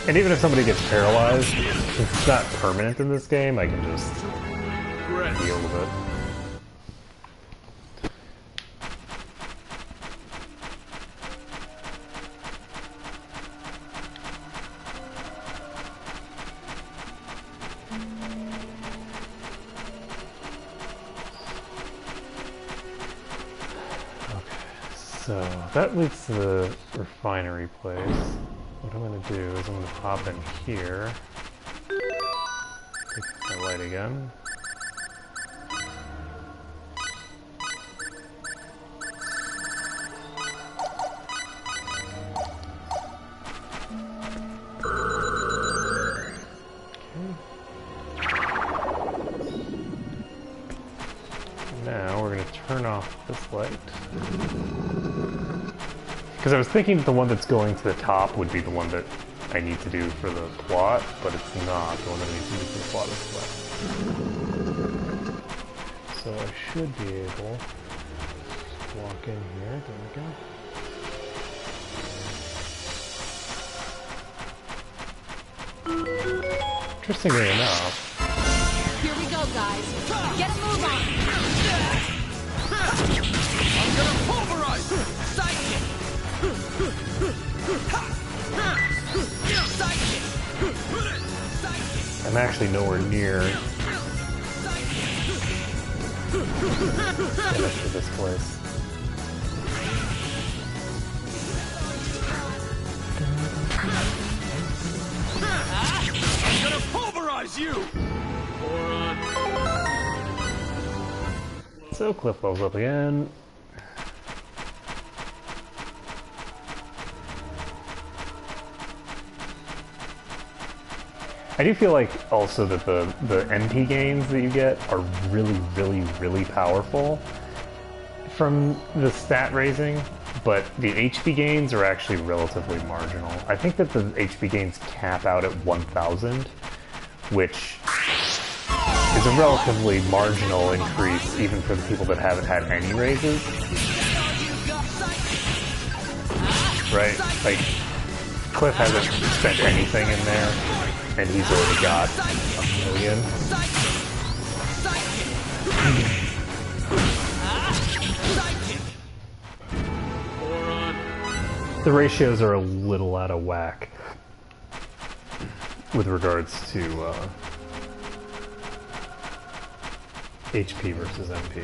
And even if somebody gets paralyzed, since it's not permanent in this game, I can just deal with it. Okay, so that leads to the refinery place. What I'm going to do is I'm going to pop in here, take my light again. Okay. Now we're going to turn off this light. Because I was thinking that the one that's going to the top would be the one that I need to do for the plot, but it's not the one that I need to do for the plot as well. So I should be able to walk in here. There we go. Interestingly enough... Here we go, guys. Get a move on! I'm gonna pulverize! Sidekick! I'm actually nowhere near finish with this place. I'm gonna pulverize you! So Cliff levels up again. I do feel like also that the MP gains that you get are really powerful from the stat raising, but the HP gains are actually relatively marginal. I think that the HP gains cap out at 1,000, which is a relatively marginal increase even for the people that haven't had any raises. Right? Like, Cliff hasn't spent anything in there, and he's already got 1,000,000. The ratios are a little out of whack with regards to HP versus MP.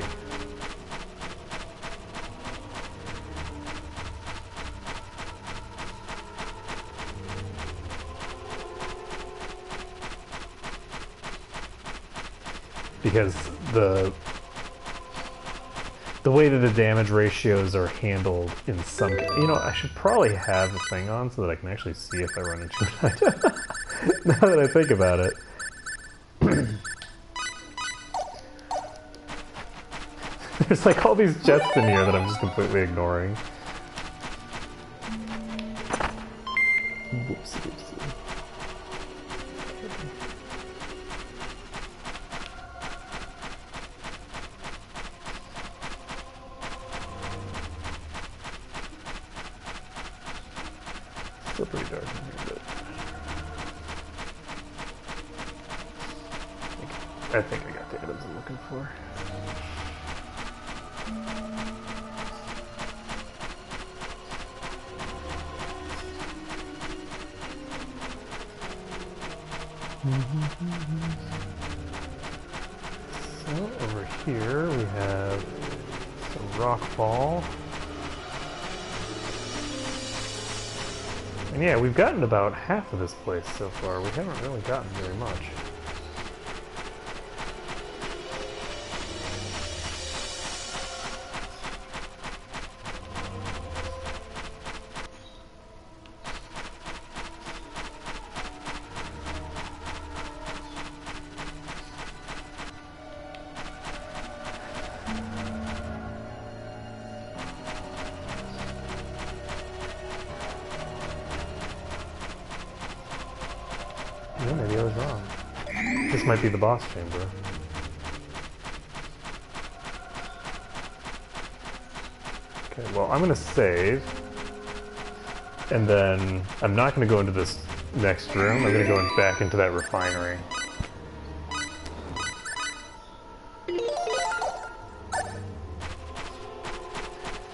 Because the way that the damage ratios are handled in some... You know, I should probably have a thing on so that I can actually see if I run into it. Now that I think about it. There's like all these jets in here that I'm just completely ignoring. Whoopsie doopsie. Still pretty dark in here, but I think I got the items I'm looking for. So over here we have some rock fall. And yeah, we've gotten about half of this place so far. We haven't really gotten very much. Yeah, maybe I was wrong. This might be the boss chamber. Okay, well, I'm gonna save. And then I'm not gonna go into this next room. I'm gonna go back into that refinery.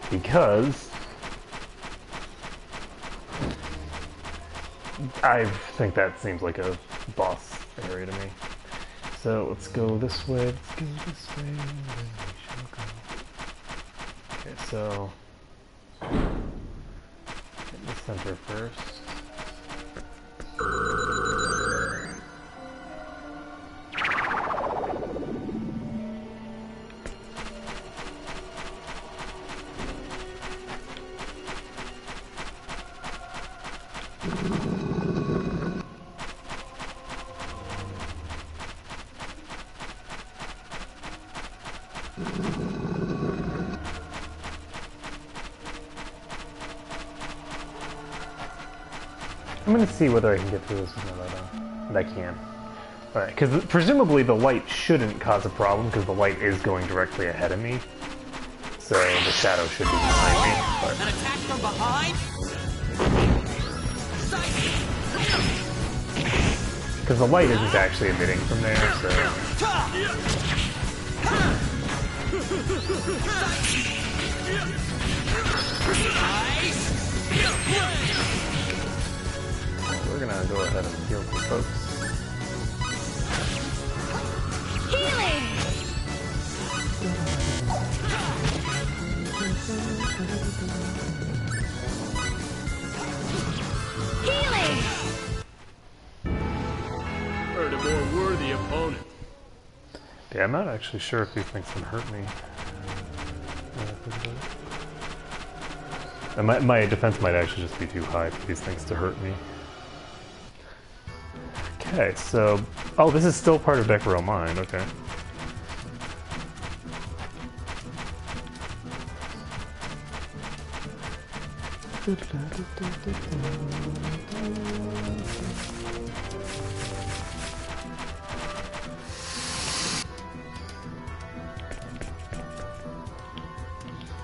Because I think that seems like a boss area to me. So let's go this way, let's go this way, and then we shall go. Okay, so hit the center first. I'm gonna see whether I can get through this with my light on. And I can. Alright, because presumably the light shouldn't cause a problem, because the light is going directly ahead of me. So the shadow should be behind me. But... An attack from behind? Because the light isn't actually emitting from there, so... We're gonna go ahead and heal some folks. Healing! Healing! Heard a more worthy opponent. Yeah, I'm not actually sure if these things can hurt me. And my defense might actually just be too high for these things to hurt me. Okay. Okay, so... Oh, this is still part of Decorel Mine, okay.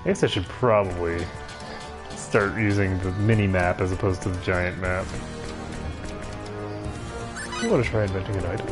I guess I should probably start using the mini-map as opposed to the giant map. I want to try inventing an item.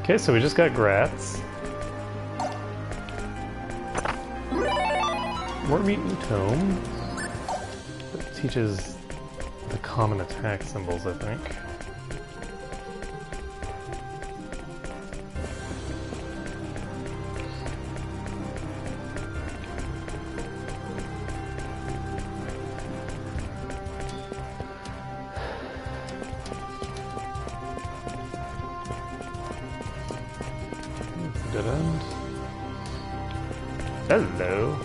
Okay, so we just got Grats. Worm Eaten Tome. It teaches the common attack symbols, I think. Dead end. Hello.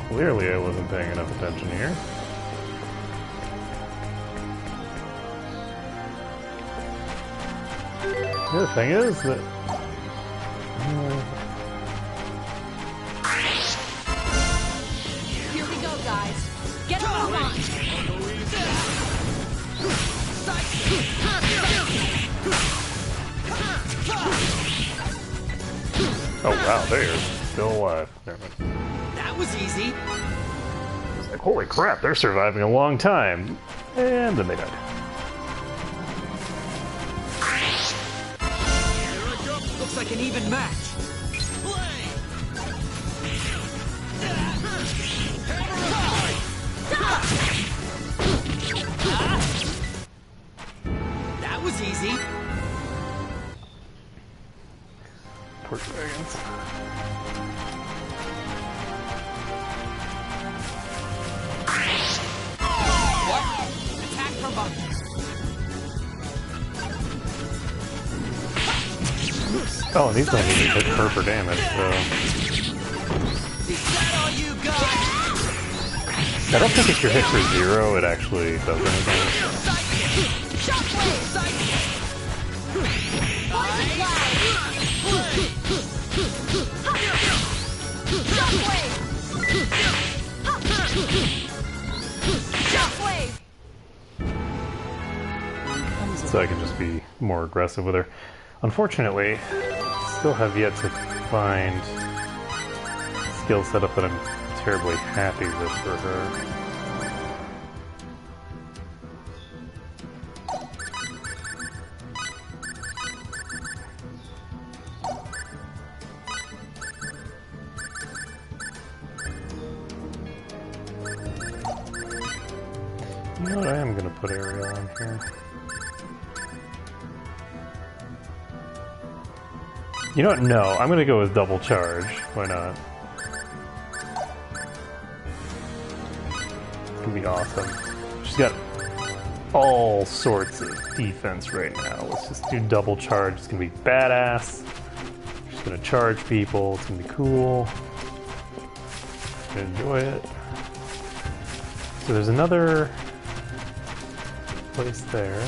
Clearly I wasn't paying enough attention here. The other thing is that... Here we go, guys. Get a move on. Oh wow, they're still alive. Never mind. That was easy. It's like, holy crap, they're surviving a long time. And then they died. Looks like an even match. That was easy. Poor dragons. What? Attack from behind. Oh, and these don't even hit her for damage, so... Is that all you got? I don't think if you're hit for 0, it actually does anything. So I can just be more aggressive with her. Unfortunately, still have yet to find a skill setup that I'm terribly happy with for her. You know what, I am going to put Ariel on here. You know what, no, I'm going to go with double charge. Why not? It's going to be awesome. She's got all sorts of defense right now. Let's just do double charge. It's going to be badass. She's going to charge people. It's going to be cool. I'm going to enjoy it. So there's another place there.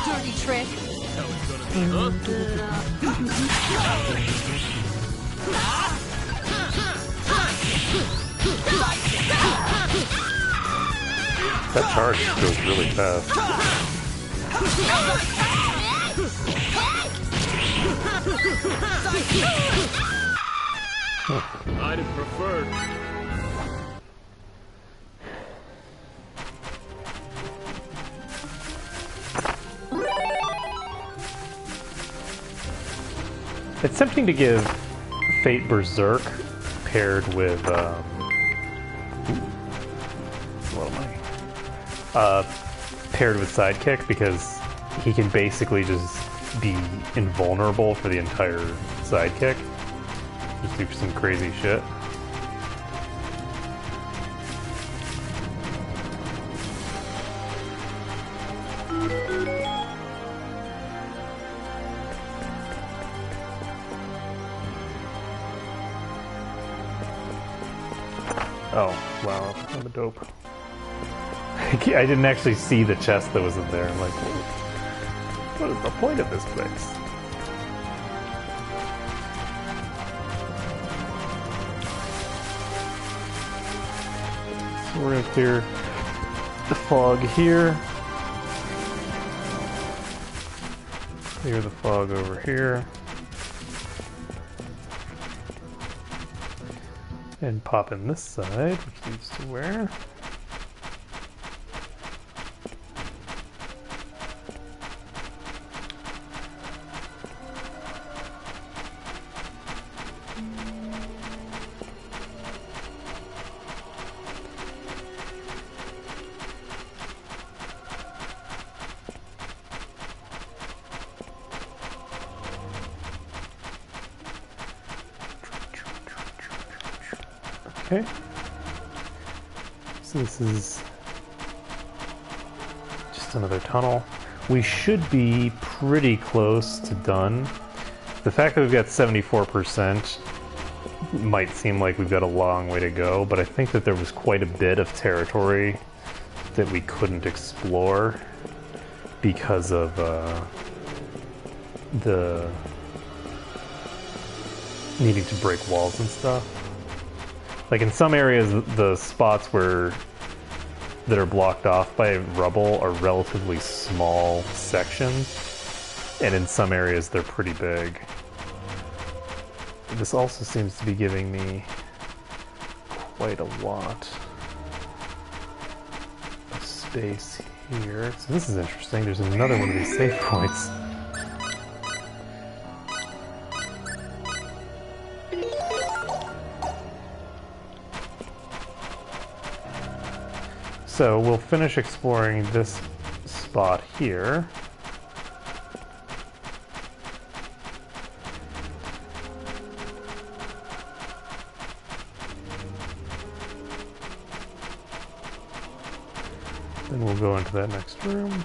Dirty trick. That charge goes really fast. I'd have preferred. It's tempting to give Fate Berserk paired with what am I? Paired with Sidekick, because he can basically just be invulnerable for the entire Sidekick. Just do some crazy shit. Oh, wow, I'm a dope. I didn't actually see the chest that was in there. I'm like, what is the point of this place? So we're gonna clear the fog here. Clear the fog over here. And pop in this side, which leads to where? Okay, so this is just another tunnel. We should be pretty close to done. The fact that we've got 74% might seem like we've got a long way to go, but I think that there was quite a bit of territory that we couldn't explore because of the needing to break walls and stuff. Like in some areas, the spots that are blocked off by rubble are relatively small sections, and in some areas they're pretty big. This also seems to be giving me quite a lot of space here. So this is interesting. There's another one of these save points. So we'll finish exploring this spot here. Then we'll go into that next room.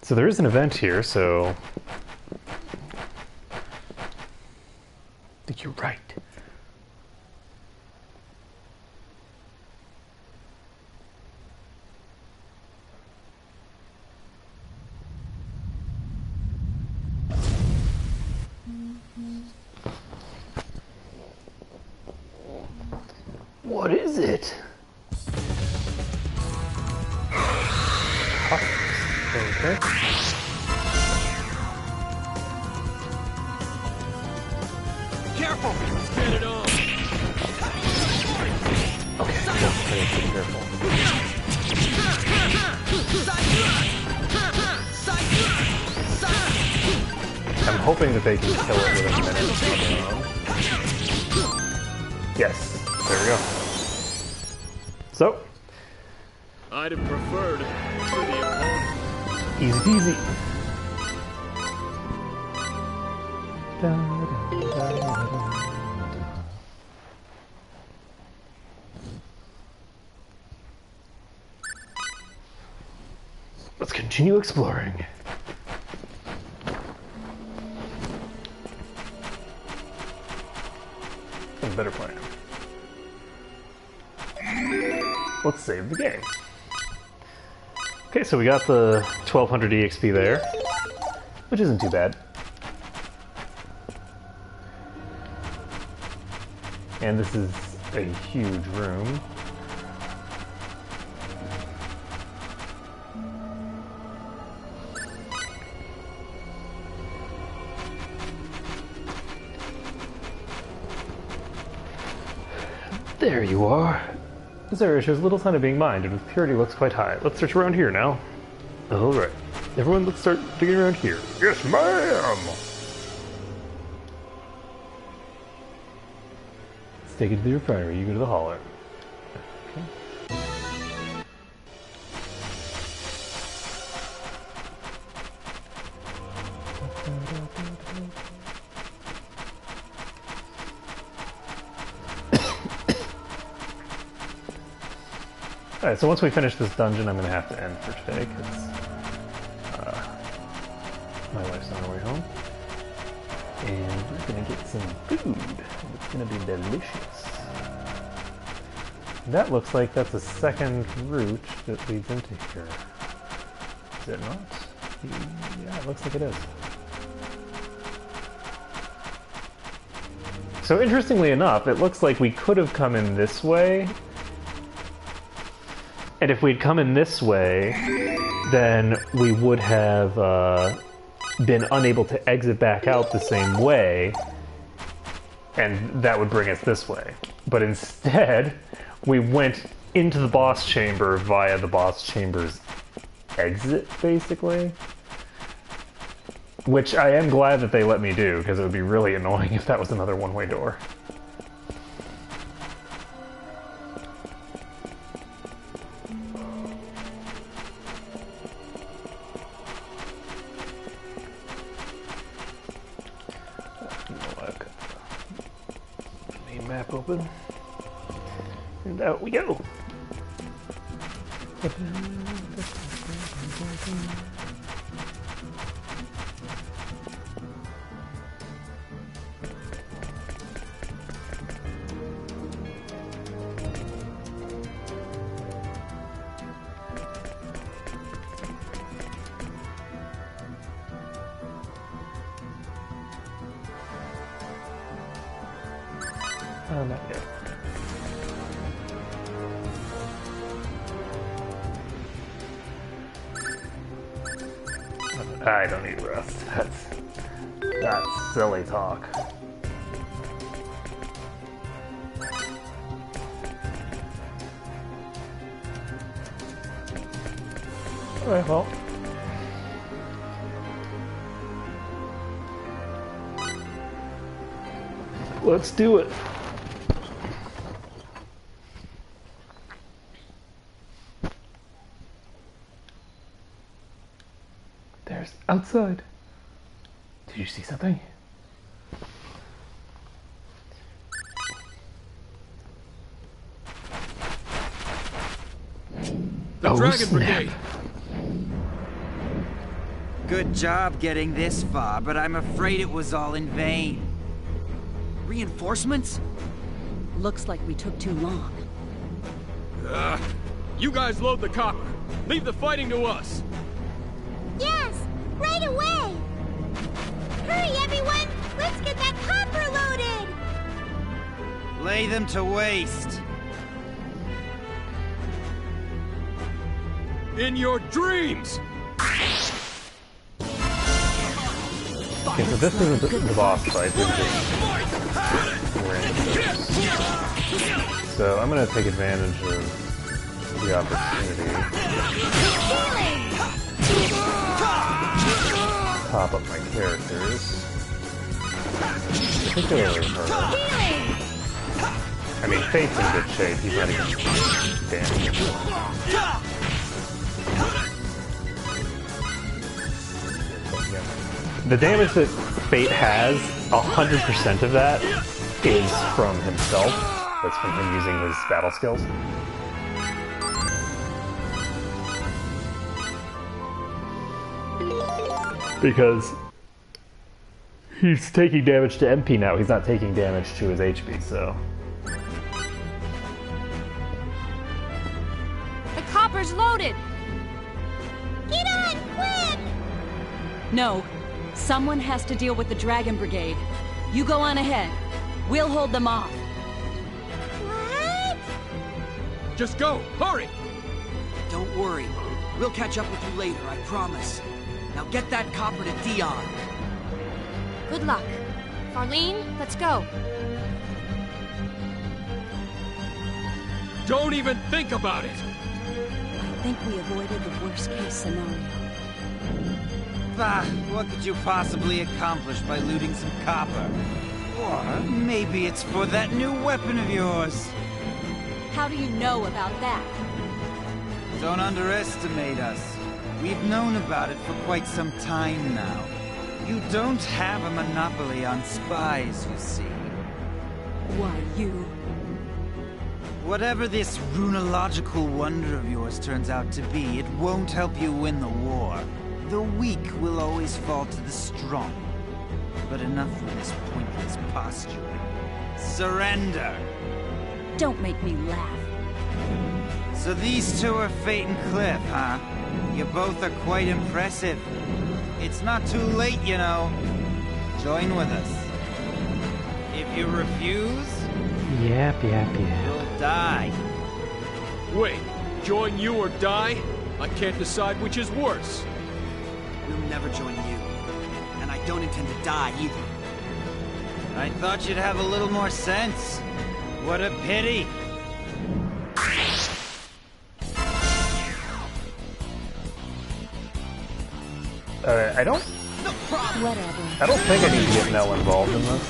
So there is an event here, so I think you're right. What is it? Okay. Careful! Let's get it on! Okay, cool. I need to be careful. I'm hoping that they can kill it within a minute. Yes, there we go. So, I'd have preferred for the opponent. Easy peasy. Let's continue exploring. That's a better plan. Let's save the game. Okay, so we got the 1200 EXP there. which isn't too bad. And this is a huge room. There you are. This area shows little sign of being mined, and its purity looks quite high. Let's search around here now. Alright. Everyone, let's start digging around here. Yes, ma'am! Let's take it to the refinery. You go to the hauler. Okay. Alright, so once we finish this dungeon, I'm going to have to end for today, because my wife's on her way home. And we're going to get some food. It's going to be delicious. That looks like that's a second route that leads into here. Is it not? Yeah, it looks like it is. So interestingly enough, it looks like we could have come in this way. And if we'd come in this way, then we would have been unable to exit back out the same way, and that would bring us this way. But instead, we went into the boss chamber via the boss chamber's exit, basically. Which I am glad that they let me do, because it would be really annoying if that was another one-way door. Map open, and out we go. Not yet. I don't need rest. That's silly talk. Alright, well. Let's do it. There's outside. Did you see something? The Dragon Brigade! Good job getting this far, but I'm afraid it was all in vain. Reinforcements? Looks like we took too long. You guys load the copper. Leave the fighting to us. Yes, right away! Hurry, everyone! Let's get that copper loaded! Lay them to waste. In your dreams! Okay, so this isn't the boss fight, this is just so I'm going to take advantage of the opportunity. Pop up my characters. Particularly her. I mean, Fate's in good shape, he's not even damaged. The damage that Fate has, 100% of that is from himself. That's from him using his battle skills. Because he's taking damage to MP now, he's not taking damage to his HP, so... The copper's loaded! Get on, quick! No, Someone has to deal with the Dragon Brigade. You go on ahead. We'll hold them off. What? Just go! Hurry! Don't worry. We'll catch up with you later, I promise. Now get that copper to Dion. Good luck. Farlene, let's go. Don't even think about it! I think we avoided the worst-case scenario. Bah, what could you possibly accomplish by looting some copper? Or maybe it's for that new weapon of yours. How do you know about that? Don't underestimate us. We've known about it for quite some time now. You don't have a monopoly on spies, you see. Why, you... Whatever this runological wonder of yours turns out to be, it won't help you win the war. The weak will always fall to the strong. But enough of this pointless posturing. Surrender! Don't make me laugh. So these two are Fate and Cliff, huh? You both are quite impressive. It's not too late, you know. Join with us. If you refuse... Yep. You'll die. Wait, join you or die? I can't decide which is worse. We'll never join you. And I don't intend to die either. I thought you'd have a little more sense. What a pity. I don't think I need to get Nell involved in this.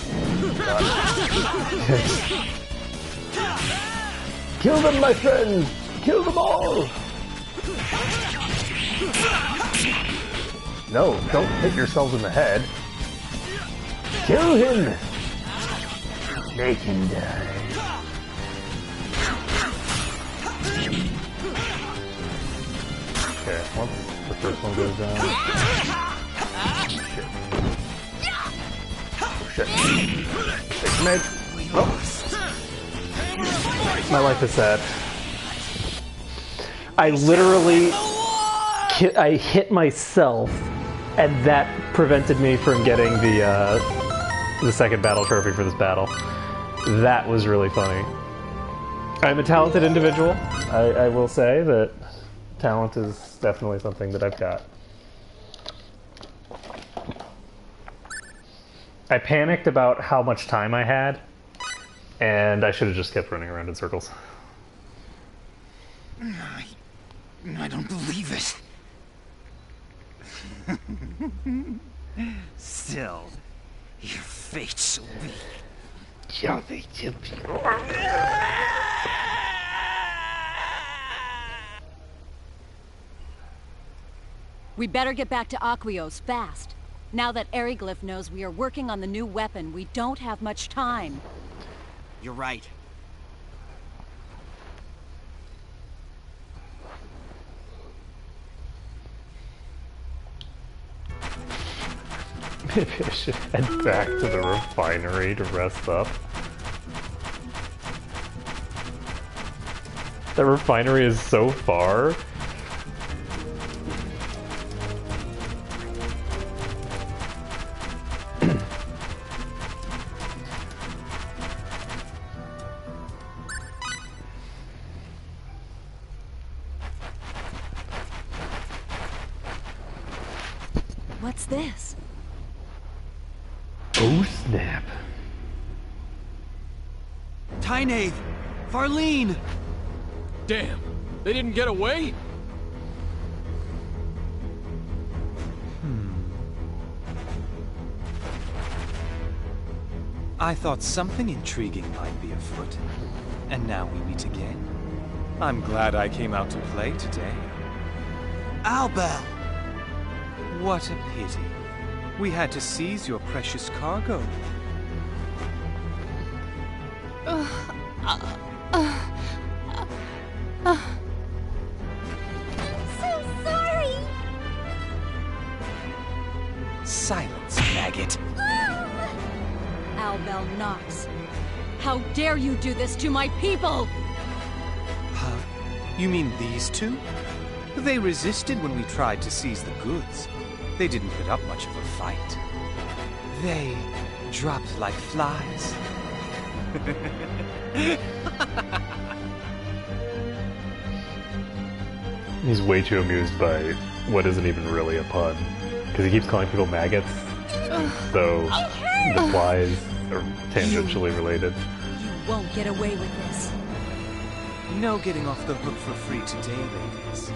Kill them, my friends! Kill them all! No, don't hit yourselves in the head. Kill him! Make him die. Okay, once the first one goes down... Shit. Take mid. Oh. My life is sad. I literally... I hit myself, and that prevented me from getting the second battle trophy for this battle. That was really funny. I'm a talented individual. I will say that talent is definitely something that I've got. I panicked about how much time I had, and I should have just kept running around in circles. I don't believe it. Still, your fate shall be... Your fate shall be... We better get back to Aquios fast. Now that Eriglyph knows we are working on the new weapon, we don't have much time. You're right. Maybe I should head back to the refinery to rest up. The refinery is so far. What's this? Oh, snap. Tynaeve! Farlene! Damn, they didn't get away? I thought something intriguing might be afoot, and now we meet again. I'm glad I came out to play today. Albel! What a pity. We had to seize your precious cargo. So sorry! Silence, maggot. Albel Nox. How dare you do this to my people? Huh? You mean these two? They resisted when we tried to seize the goods. They didn't put up much of a fight. They dropped like flies. He's way too amused by what isn't even really a pun. Because he keeps calling people maggots. So the flies are tangentially related. You won't get away with this. No getting off the hook for free today, ladies.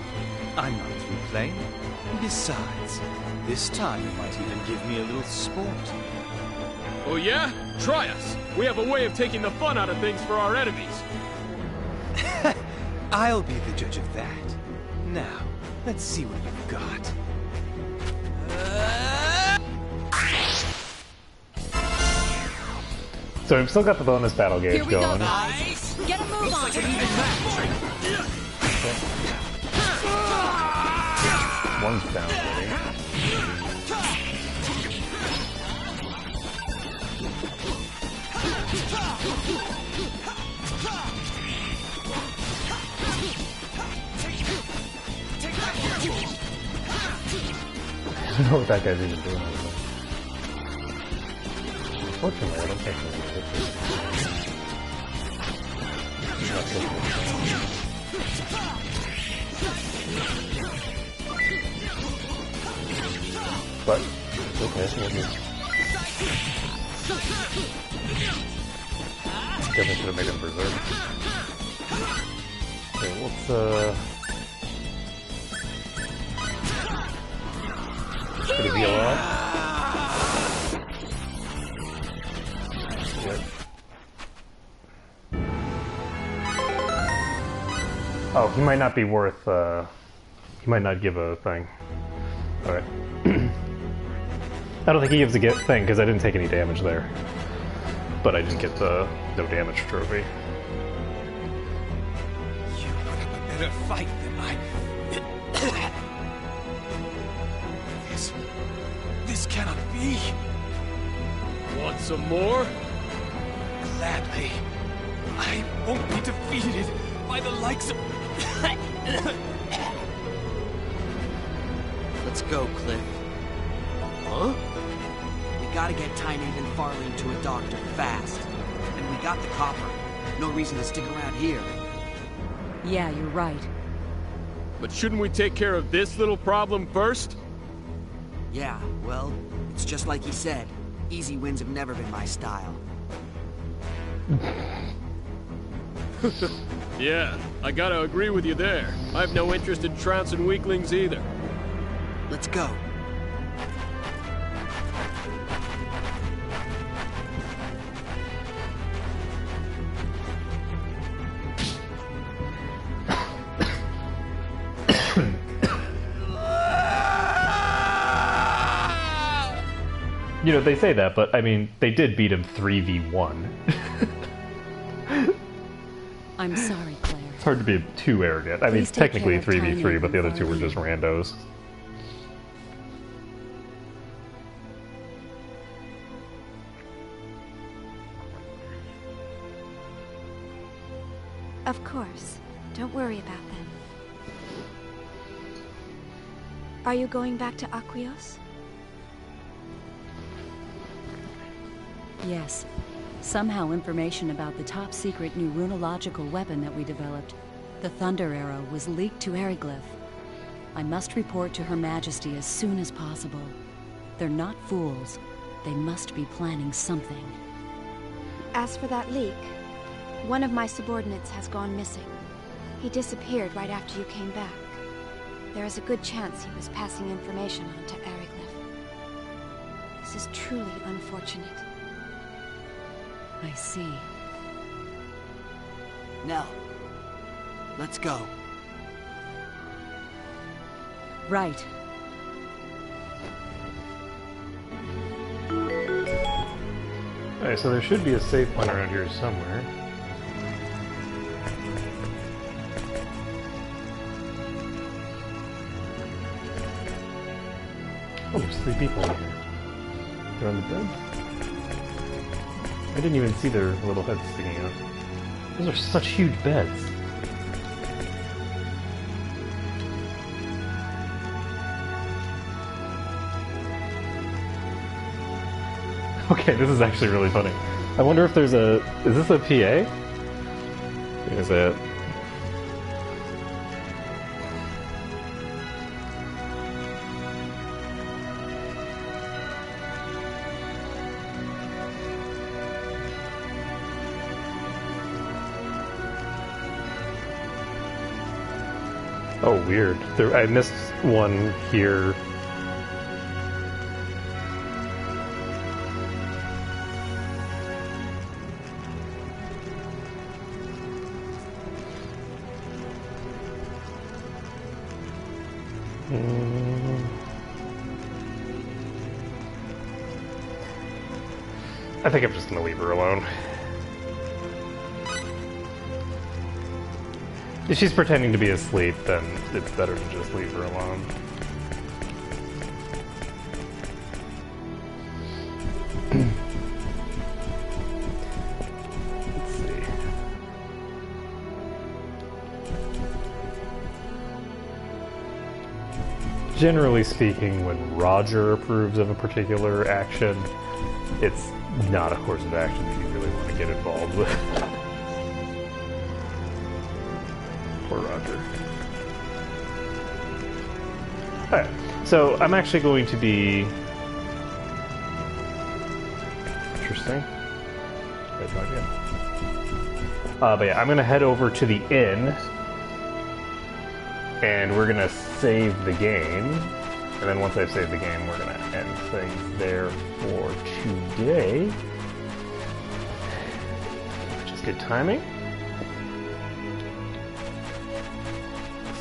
I'm not through playing. Besides, this time you might even give me a little sport. Oh yeah? Try us! We have a way of taking the fun out of things for our enemies. I'll be the judge of that. Now, let's see what you've got. So we've still got the bonus battle gauge Here we going. go, guys. Get a move on. One's down already. I don't know what that guy's even doing. Fortunately, I don't think but okay, we'll just definitely should have made him berserk. Okay, let's put a heal on. Good. Oh, he might not be worth, he might not give a thing. Alright. I don't think he gives a thing, because I didn't take any damage there. But I didn't get the no damage trophy. You put up a better fight than I... This cannot be. Want some more? Gladly. I won't be defeated by the likes of... Let's go, Cliff. Huh? We gotta get Tynan and Farley to a doctor fast. And we got the copper. No reason to stick around here. Yeah, you're right. But shouldn't we take care of this little problem first? Yeah, well, it's just like he said. Easy wins have never been my style. Yeah, I gotta agree with you there. I have no interest in trouncing weaklings either. Let's go. You know, they say that, but I mean, they did beat him 3v1. I'm sorry, Claire. It's hard to be too arrogant. I mean, Please take technically care of 3v3, Tynan but the other two were and just randos. Of course. Don't worry about them. Are you going back to Aquios? Yes. Somehow information about the top-secret new runological weapon that we developed, the Thunder Arrow, was leaked to Eriglyph. I must report to Her Majesty as soon as possible. They're not fools. They must be planning something. As for that leak, one of my subordinates has gone missing. He disappeared right after you came back. There is a good chance he was passing information on to Eriglyph. This is truly unfortunate. I see. Nell, let's go. Right. Alright, so there should be a save point around here somewhere. Oh, there's 3 people in here. They're on the bed? I didn't even see their little heads sticking out. Those are such huge beds. Okay, this is actually really funny. I wonder if there's a... Is this a PA? Is it? Oh, weird. I missed one here. I think I'm just gonna leave her alone. If she's pretending to be asleep, then it's better to just leave her alone. Let's see. Generally speaking, when Roger approves of a particular action, it's not a course of action that you really want to get involved with. Poor Roger. Alright, so I'm actually going to be... Interesting. But yeah, I'm going to head over to the inn, and we're going to save the game. And then once I've saved the game, we're going to end things there for today. Which is good timing.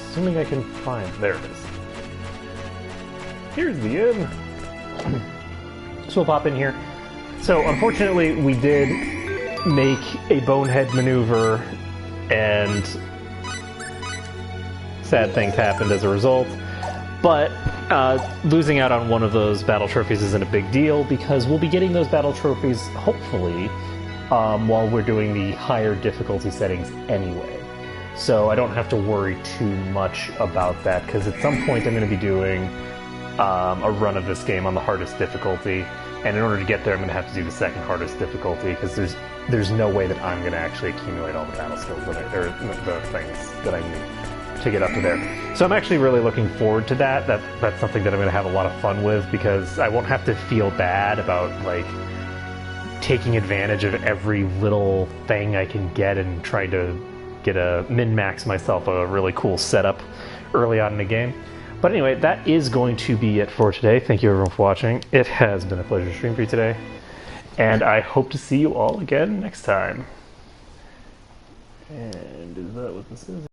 Assuming I can find... There it is. Here's the inn. So we'll pop in here. So unfortunately, we did make a bonehead maneuver, and sad things happened as a result. But losing out on one of those battle trophies isn't a big deal, because we'll be getting those battle trophies, hopefully, while we're doing the higher difficulty settings anyway. So I don't have to worry too much about that, because at some point I'm going to be doing a run of this game on the hardest difficulty, and in order to get there I'm going to have to do the second hardest difficulty, because there's no way that I'm going to actually accumulate all the battle skills that or the things that I need to get up to there. So I'm actually really looking forward to that. That's something that I'm going to have a lot of fun with, because I won't have to feel bad about like taking advantage of every little thing I can get and trying to get a min-max myself a really cool setup early on in the game. But anyway, that is going to be it for today. Thank you everyone for watching. It has been a pleasure to stream for you today, and I hope to see you all again next time. And is that what this is?